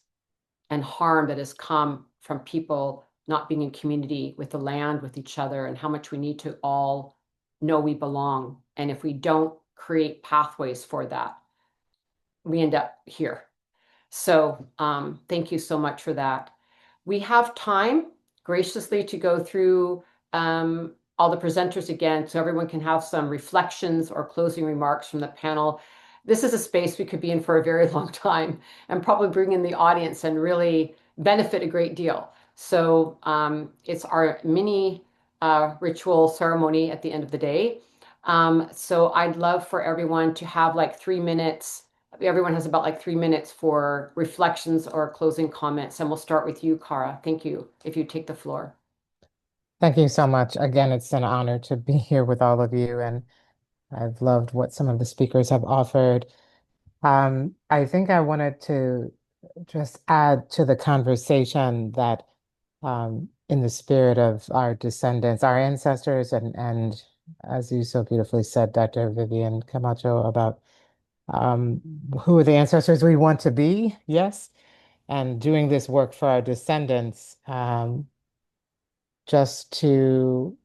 and harm that has come from people not being in community with the land, with each other, and how much we need to all know we belong. And if we don't create pathways for that, we end up here. So thank you so much for that. We have time graciously to go through all the presenters again, so everyone can have some reflections or closing remarks from the panel. This is a space we could be in for a very long time and probably bring in the audience and really benefit a great deal. So it's our mini ritual ceremony at the end of the day. So I'd love for everyone to have like 3 minutes. Everyone has about like 3 minutes for reflections or closing comments. And we'll start with you, Cara. Thank you, if you take the floor. Thank you so much. Again, it's an honor to be here with all of you, and I've loved what some of the speakers have offered. I think I wanted to just add to the conversation that in the spirit of our descendants, our ancestors, and as you so beautifully said, Dr. Vivian Camacho, about who are the ancestors we want to be, yes, and doing this work for our descendants, just to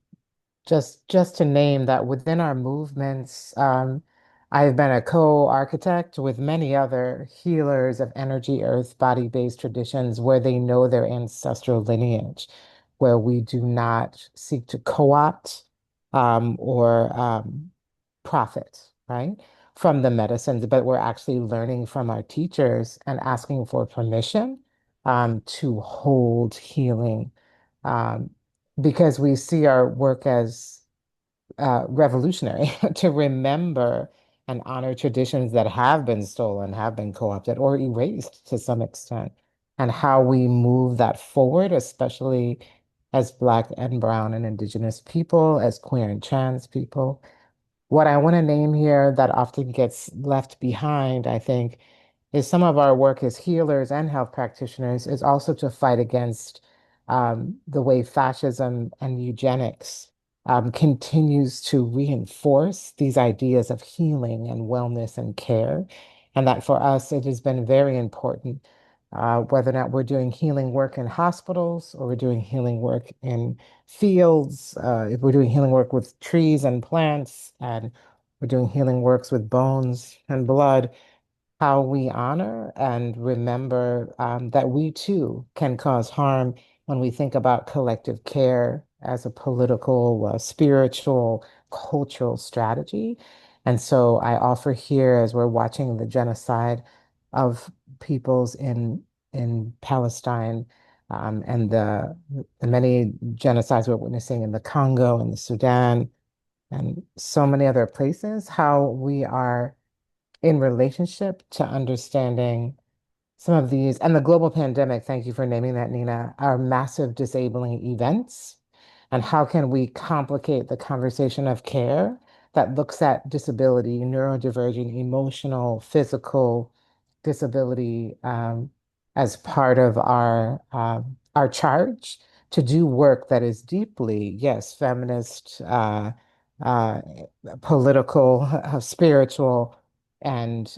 just to name that within our movements, I've been a co-architect with many other healers of energy, earth, body-based traditions where they know their ancestral lineage, where we do not seek to co-opt or profit, right, from the medicines, but we're actually learning from our teachers and asking for permission to hold healing. Um, because we see our work as revolutionary to remember and honor traditions that have been stolen, have been co-opted, or erased to some extent, and how we move that forward, especially as Black and Brown and Indigenous people, as queer and trans people. What I want to name here that often gets left behind, I think, is some of our work as healers and health practitioners is also to fight against the way fascism and eugenics continues to reinforce these ideas of healing and wellness and care. And that for us, it has been very important, whether or not we're doing healing work in hospitals or we're doing healing work in fields, if we're doing healing work with trees and plants, and we're doing healing works with bones and blood, how we honor and remember that we too can cause harm when we think about collective care as a political, spiritual, cultural strategy. And so I offer here, as we're watching the genocide of peoples in Palestine, and the many genocides we're witnessing in the Congo and the Sudan and so many other places, how we are in relationship to understanding some of these, and the global pandemic, thank you for naming that, Nina, are massive disabling events. And how can we complicate the conversation of care that looks at disability, neurodivergent, emotional, physical disability, as part of our charge to do work that is deeply, yes, feminist, uh, political, spiritual, and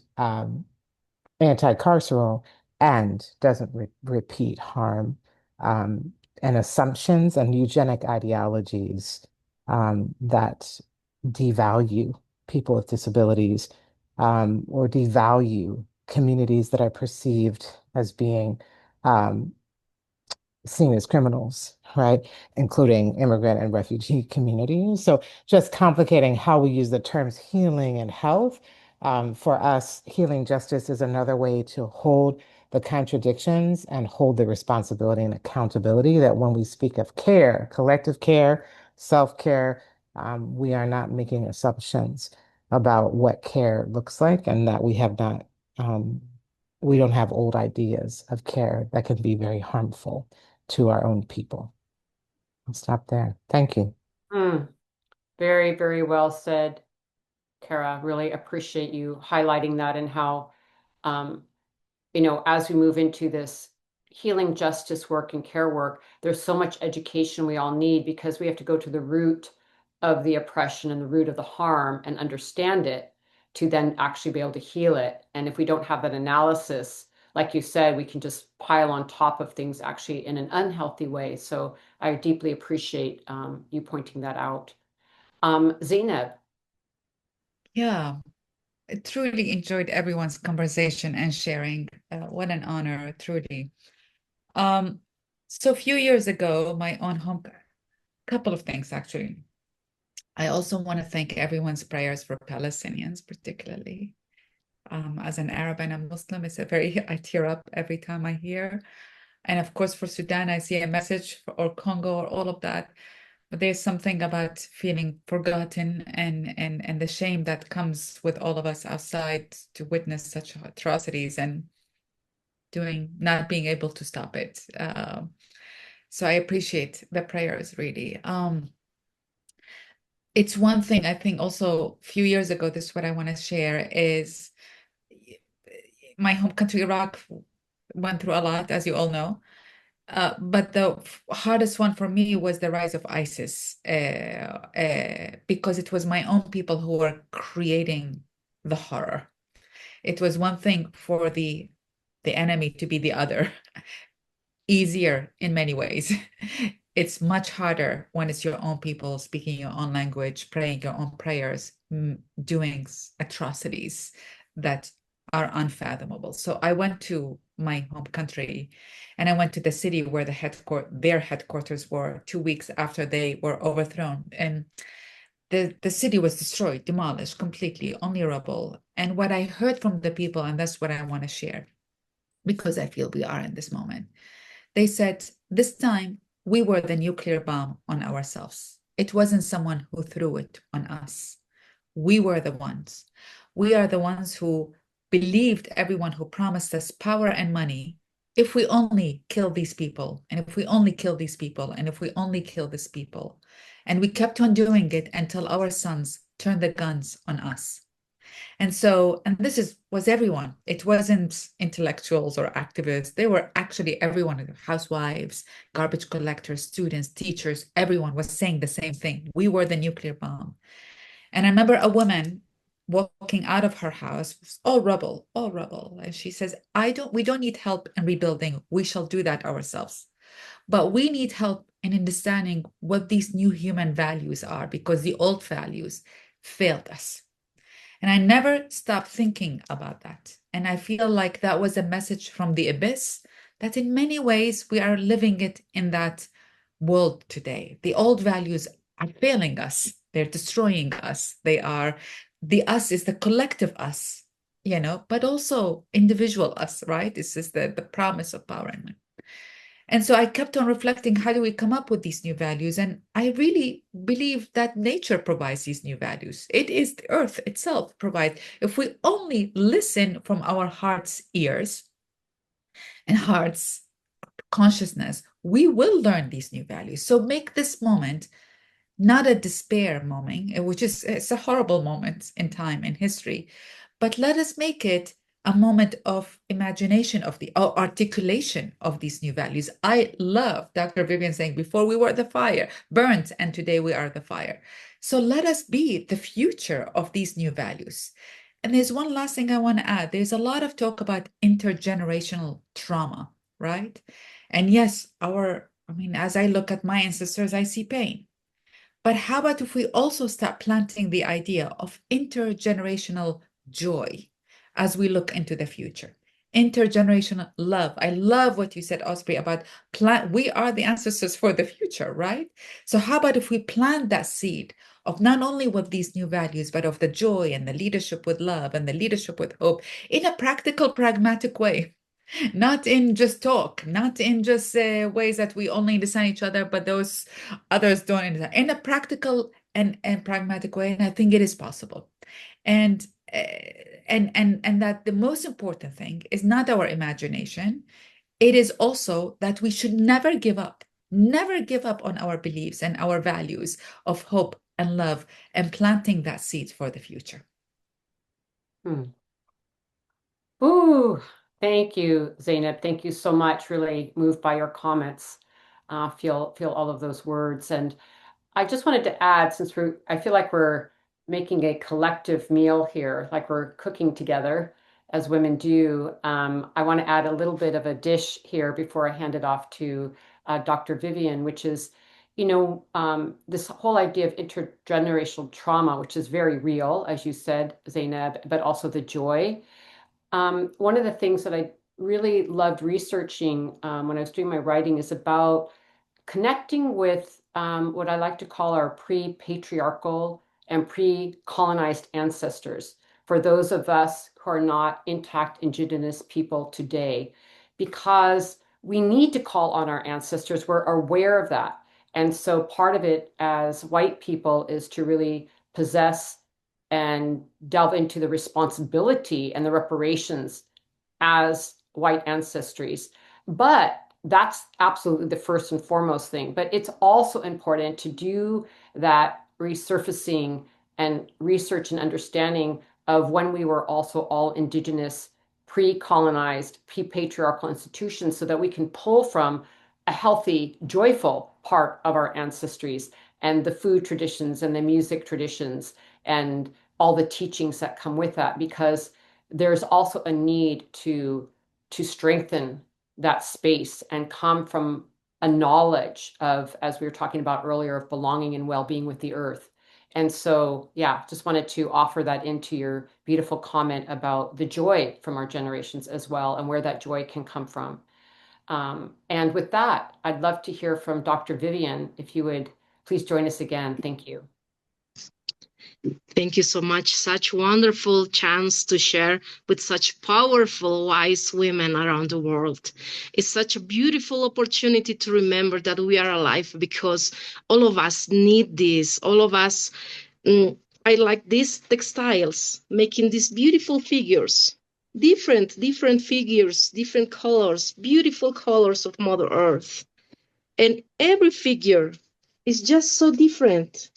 anti-carceral, and doesn't repeat harm um, and assumptions and eugenic ideologies that devalue people with disabilities, or devalue communities that are perceived as being seen as criminals, right? Including immigrant and refugee communities. So just complicating how we use the terms healing and health. For us, healing justice is another way to hold the contradictions and hold the responsibility and accountability that when we speak of care, collective care, self-care, we are not making assumptions about what care looks like, and that we don't have old ideas of care that can be very harmful to our own people. I'll stop there. Thank you. Very, very well said, Cara. Really appreciate you highlighting that, and how, as we move into this healing justice work and care work, there's so much education we all need, because we have to go to the root of the oppression and the root of the harm and understand it to then actually be able to heal it. And if we don't have that analysis, like you said, we can just pile on top of things actually in an unhealthy way. So I deeply appreciate you pointing that out. Zainab. Yeah, I truly enjoyed everyone's conversation and sharing. What an honor, truly. So a few years ago, my own home, couple of things actually. I also want to thank everyone's prayers for Palestinians, particularly. As an Arab and a Muslim, I tear up every time I hear. And of course, for Sudan, I see a message, or Congo, or all of that. But there's something about feeling forgotten and the shame that comes with all of us outside to witness such atrocities and not being able to stop it. So I appreciate the prayers, really. It's one thing I think also a few years ago, this is what I want to share, is my home country, Iraq, went through a lot, as you all know. But the hardest one for me was the rise of ISIS, because it was my own people who were creating the horror. It was one thing for the enemy to be the other, easier in many ways. It's much harder when it's your own people speaking your own language, praying your own prayers, doing atrocities that are unfathomable. So I went to my home country, and I went to the city where their headquarters were 2 weeks after they were overthrown. And the city was destroyed, demolished completely, only rubble. And what I heard from the people, and that's what I want to share, because I feel we are in this moment. They said, this time we were the nuclear bomb on ourselves. It wasn't someone who threw it on us. We were the ones. We are the ones who believed everyone who promised us power and money. If we only kill these people, and if we only kill these people, and if we only kill these people. And we kept on doing it until our sons turned the guns on us. And this was everyone. It wasn't intellectuals or activists. They were actually everyone, housewives, garbage collectors, students, teachers, everyone was saying the same thing. We were the nuclear bomb. And I remember a woman walking out of her house, all rubble. And she says, we don't need help in rebuilding. We shall do that ourselves. But we need help in understanding what these new human values are, because the old values failed us. And I never stopped thinking about that. And I feel like that was a message from the abyss, that in many ways we are living it in that world today. The old values are failing us. They're destroying us. The us is the collective us, but also individual us, right? This is the promise of power and money. And so I kept on reflecting, how do we come up with these new values? And I really believe that nature provides these new values. It is the earth itself provides. If we only listen from our heart's ears and heart's consciousness, we will learn these new values. So make this moment not a despair moment, it's a horrible moment in time, in history, but let us make it a moment of imagination, of the articulation of these new values. I love Dr. Vivian saying, before we were the fire, burnt, and today we are the fire. So let us be the future of these new values. And there's one last thing I want to add. There's a lot of talk about intergenerational trauma, right? And yes, as I look at my ancestors, I see pain. But how about if we also start planting the idea of intergenerational joy as we look into the future? Intergenerational love. I love what you said, Osprey, about we are the ancestors for the future, right? So how about if we plant that seed of not only with these new values, but of the joy and the leadership with love and the leadership with hope in a practical, pragmatic way? Not in just talk, not in just ways that we only understand each other, but those others don't understand. In a practical and pragmatic way, and I think it is possible. And and that the most important thing is not our imagination. It is also that we should never give up on our beliefs and our values of hope and love and planting that seed for the future. Ooh, thank you, Zainab. Thank you so much. Really moved by your comments. Feel all of those words. And I just wanted to add, since I feel like we're making a collective meal here, like we're cooking together as women do. I want to add a little bit of a dish here before I hand it off to Dr. Vivian, which is, this whole idea of intergenerational trauma, which is very real, as you said, Zainab, but also the joy. One of the things that I really loved researching when I was doing my writing is about connecting with what I like to call our pre-patriarchal and pre-colonized ancestors, for those of us who are not intact Indigenous people today, because we need to call on our ancestors. We're aware of that. And so part of it as white people is to really possess and delve into the responsibility and the reparations as white ancestries. But that's absolutely the first and foremost thing. But it's also important to do that resurfacing and research and understanding of when we were also all Indigenous, pre-colonized, pre-patriarchal institutions, so that we can pull from a healthy, joyful part of our ancestries and the food traditions and the music traditions and all the teachings that come with that, because there's also a need to strengthen that space and come from a knowledge of, as we were talking about earlier, of belonging and well-being with the earth. And so, yeah, just wanted to offer that into your beautiful comment about the joy from our generations as well, and where that joy can come from. And with that, I'd love to hear from Dr. Vivian. If you would please join us again. Thank you. Thank you so much. Such wonderful chance to share with such powerful, wise women around the world. It's such a beautiful opportunity to remember that we are alive, because all of us need this. All of us, I like these textiles, making these beautiful figures, different figures, different colors, beautiful colors of Mother Earth. And every figure is just so different.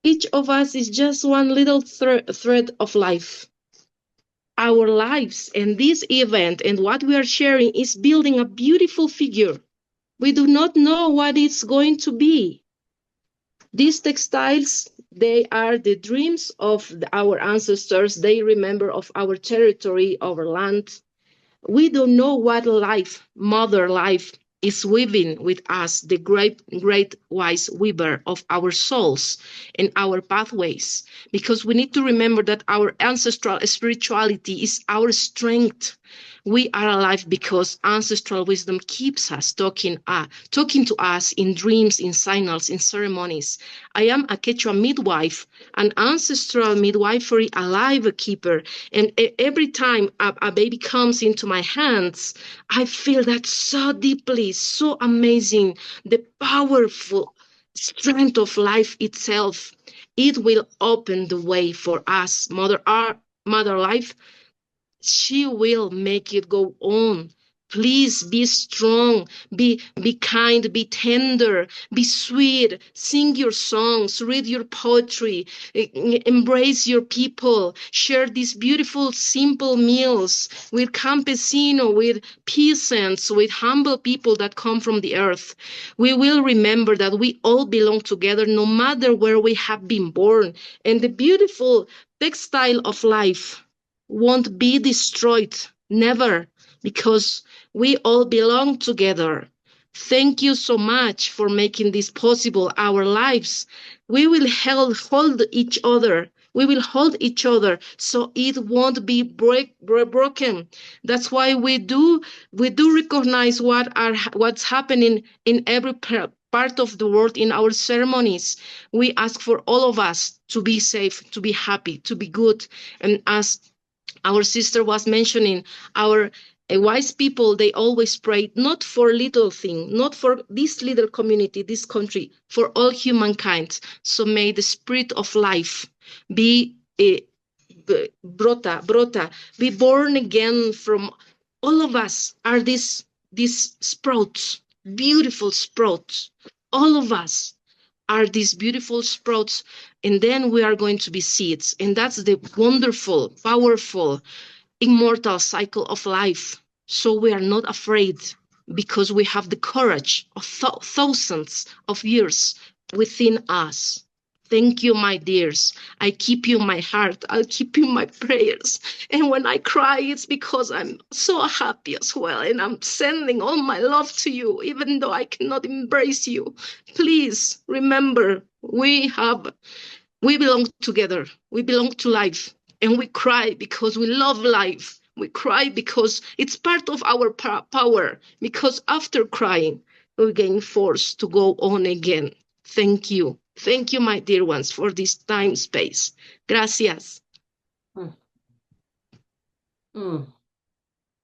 Each of us is just one little thread of life. Our lives and this event and what we are sharing is building a beautiful figure. We do not know what it's going to be. These textiles, they are the dreams of our ancestors. They remember of our territory, our land. We don't know what life, mother life, is weaving with us, the great wise weaver of our souls and our pathways, because we need to remember that our ancestral spirituality is our strength. We are alive because ancestral wisdom keeps us talking to us in dreams, in signals, in ceremonies. I am a Quechua midwife, an ancestral midwifery alive keeper, and every time a baby comes into my hands, I feel that so deeply, so amazing, the powerful strength of life itself. It will open the way for us, Mother Life. She will make it go on. Please be strong, be kind, be tender, be sweet, sing your songs, read your poetry, embrace your people, share these beautiful, simple meals with campesino, with peasants, with humble people that come from the earth. We will remember that we all belong together, no matter where we have been born. And the beautiful textile of life won't be destroyed, never, because we all belong together. Thank you so much for making this possible, our lives. We will hold each other. We will hold each other so it won't be broken. That's why we do recognize what's happening in every part of the world in our ceremonies. We ask for all of us to be safe, to be happy, to be good. And as our sister was mentioning, our wise people, they always pray not for little thing, not for this little community, this country, for all humankind. So may the spirit of life be brota, be born again from all of us. Are these sprouts, beautiful sprouts. All of us are these beautiful sprouts, and then we are going to be seeds. And that's the wonderful, powerful, immortal cycle of life. So we are not afraid because we have the courage of thousands of years within us. Thank you, my dears. I keep you in my heart. I'll keep you in my prayers. And when I cry, it's because I'm so happy as well. And I'm sending all my love to you, even though I cannot embrace you. Please remember, we belong together. We belong to life. And we cry because we love life. We cry because it's part of our power. Because after crying, we gain force to go on again. Thank you. Thank you, my dear ones, for this time space. Gracias. Mm. Mm.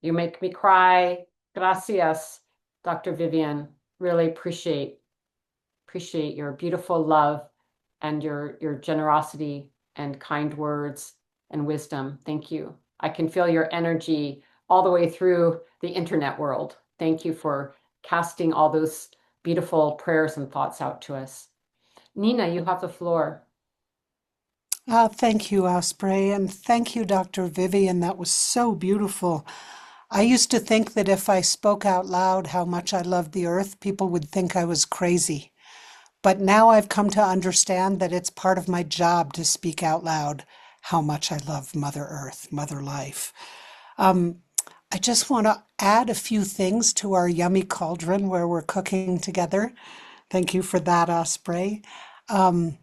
You make me cry. Gracias, Dr. Vivian. Really appreciate your beautiful love and your generosity and kind words and wisdom. Thank you. I can feel your energy all the way through the internet world. Thank you for casting all those beautiful prayers and thoughts out to us. Nina, you have the floor. Thank you, Osprey, and thank you, Dr. Vivian. That was so beautiful. I used to think that if I spoke out loud how much I loved the earth, people would think I was crazy. But now I've come to understand that it's part of my job to speak out loud how much I love Mother Earth, Mother Life. I just want to add a few things to our yummy cauldron where we're cooking together. Thank you for that, Osprey. Adrienne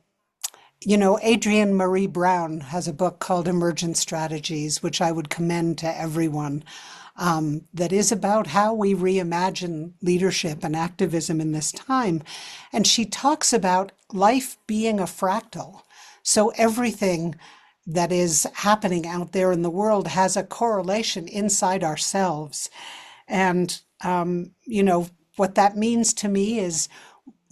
Marie Brown has a book called Emergent Strategies, which I would commend to everyone, that is about how we reimagine leadership and activism in this time. And she talks about life being a fractal. So everything that is happening out there in the world has a correlation inside ourselves. And, what that means to me is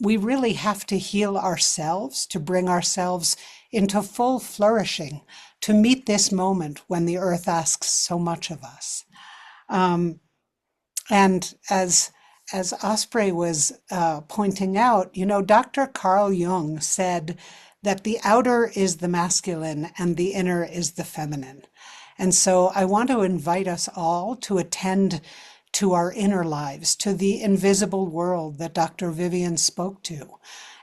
we really have to heal ourselves to bring ourselves into full flourishing, to meet this moment when the earth asks so much of us. And as Osprey was pointing out, Dr. Carl Jung said that the outer is the masculine and the inner is the feminine. And so I want to invite us all to attend to our inner lives, to the invisible world that Dr. Vivian spoke to,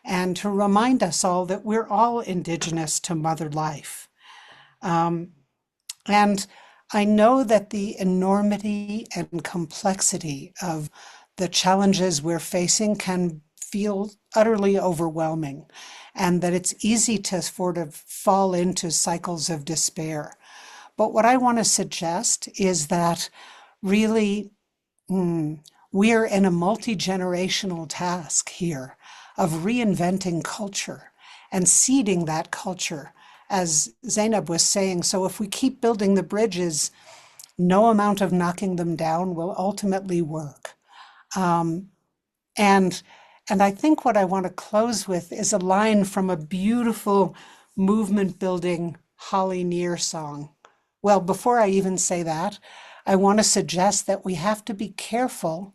and to remind us all that we're all indigenous to Mother Life. And I know that the enormity and complexity of the challenges we're facing can feel utterly overwhelming, and that it's easy to sort of fall into cycles of despair. But what I want to suggest is that really we're in a multi-generational task here of reinventing culture and seeding that culture, as Zainab was saying. So if we keep building the bridges, no amount of knocking them down will ultimately work. And I think what I want to close with is a line from a beautiful movement-building Holly Near song. Well, before I even say that, I want to suggest that we have to be careful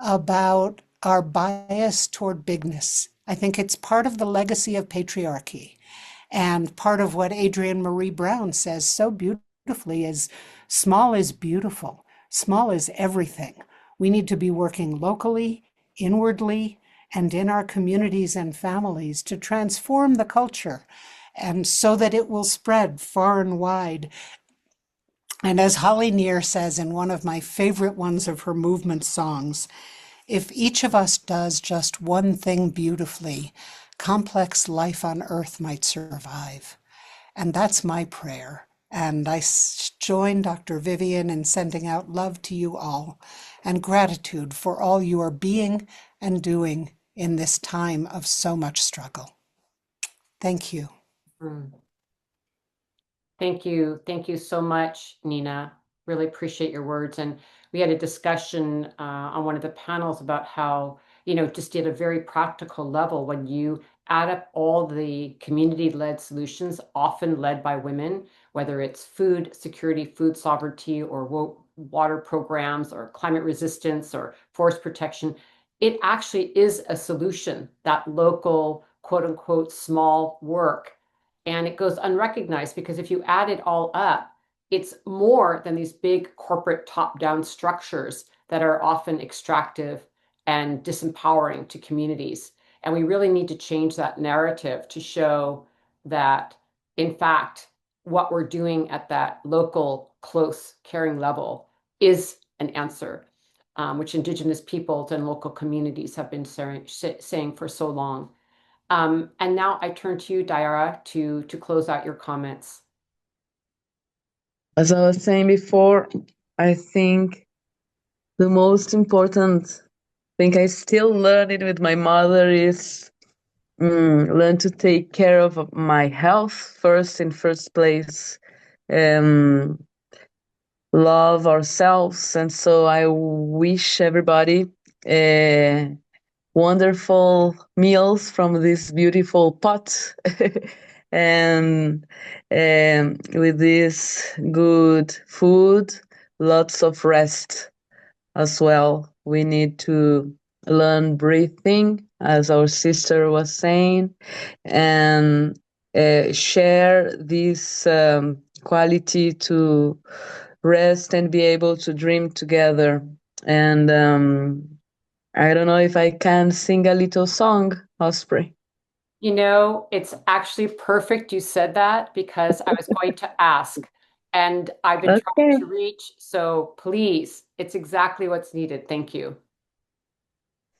about our bias toward bigness. I think it's part of the legacy of patriarchy. And part of what Adrienne Marie Brown says so beautifully is small is beautiful. Small is everything. We need to be working locally, inwardly, and in our communities and families to transform the culture, and so that it will spread far and wide. And as Holly Near says in one of my favorite ones of her movement songs, if each of us does just one thing beautifully, complex life on Earth might survive. And that's my prayer. And I join Dr. Vivian in sending out love to you all and gratitude for all you are being and doing in this time of so much struggle. Thank you. Mm. Thank you. Thank you so much, Nina. Really appreciate your words. And we had a discussion on one of the panels about how, just at a very practical level, when you add up all the community-led solutions, often led by women, whether it's food security, food sovereignty, or water programs, or climate resistance, or forest protection, it actually is a solution, that local, quote unquote, small work. And it goes unrecognized because if you add it all up, it's more than these big corporate top-down structures that are often extractive and disempowering to communities. And we really need to change that narrative to show that, in fact, what we're doing at that local, close, caring level is an answer, which Indigenous peoples and local communities have been saying for so long. And now I turn to you, Daiara, to close out your comments. As I was saying before, I think the most important thing I still learn it with my mother is learn to take care of my health first in first place, love ourselves. And so I wish everybody wonderful meals from this beautiful pot and with this good food, lots of rest as well. We need to learn breathing, as our sister was saying, and share this quality to rest and be able to dream together. And I don't know if I can sing a little song, Osprey. It's actually perfect you said that because I was going to ask, and I've been trying to reach, so please, it's exactly what's needed. Thank you.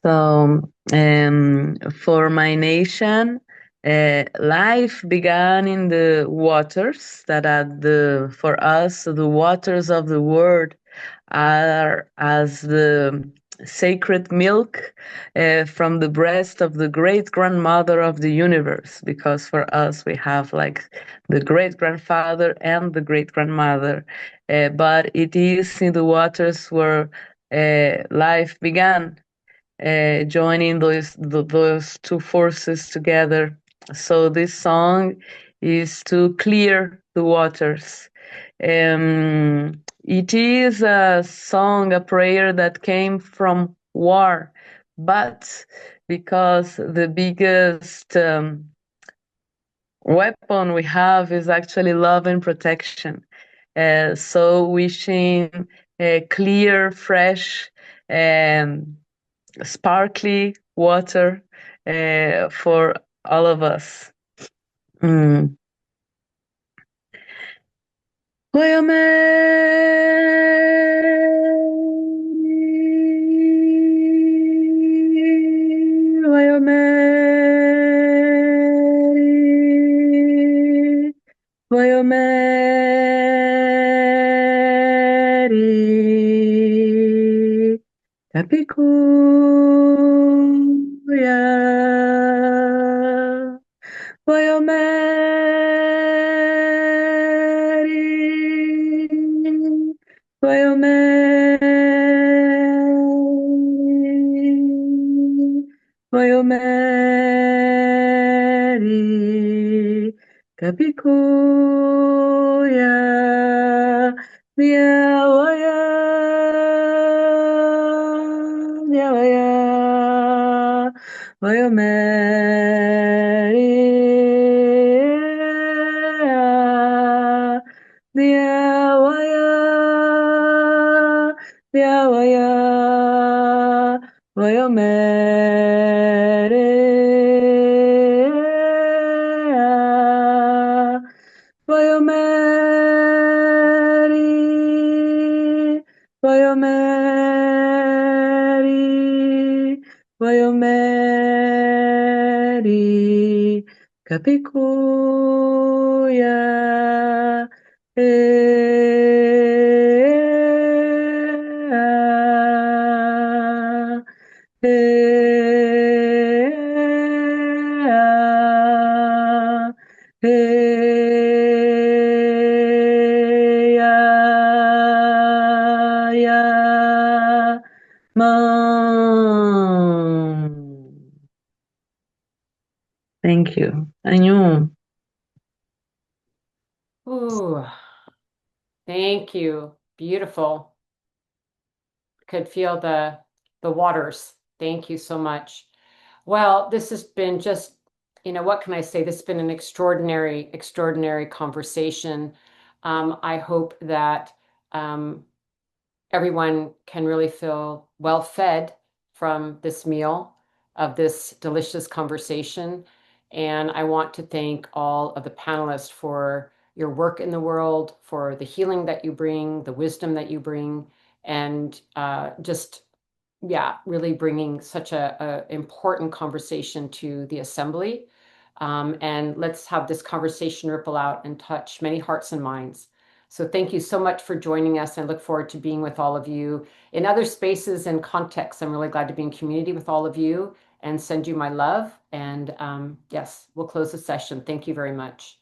So, for my nation, life began in the waters that are for us, the waters of the world are as the sacred milk from the breast of the great grandmother of the universe, because for us we have like the great grandfather and the great grandmother, but it is in the waters where life began, joining those two forces together. So this song is to clear the waters. It is a song, a prayer that came from war, but because the biggest weapon we have is actually love and protection. So wishing clear, fresh, sparkly water for all of us. Kapikuya, Wayomeri, Wayomeri, Wayomeri, Kapikuya, Diawaya, Diawaya, Wayomeri, Diawaya, Diawaya, Wayomeri, Wayomeri, Wayomeri, Wayomeri Kapikuya Mom. Thank you. Año. Ooh, thank you. Beautiful. Could feel the waters. Thank you so much. Well, this has been just, what can I say? This has been an extraordinary, extraordinary conversation. I hope that everyone can really feel well fed from this meal, of this delicious conversation. And I want to thank all of the panelists for your work in the world, for the healing that you bring, the wisdom that you bring, and just, yeah, really bringing such a important conversation to the assembly. And let's have this conversation ripple out and touch many hearts and minds. So thank you so much for joining us. I look forward to being with all of you in other spaces and contexts. I'm really glad to be in community with all of you and send you my love. And yes, we'll close the session. Thank you very much.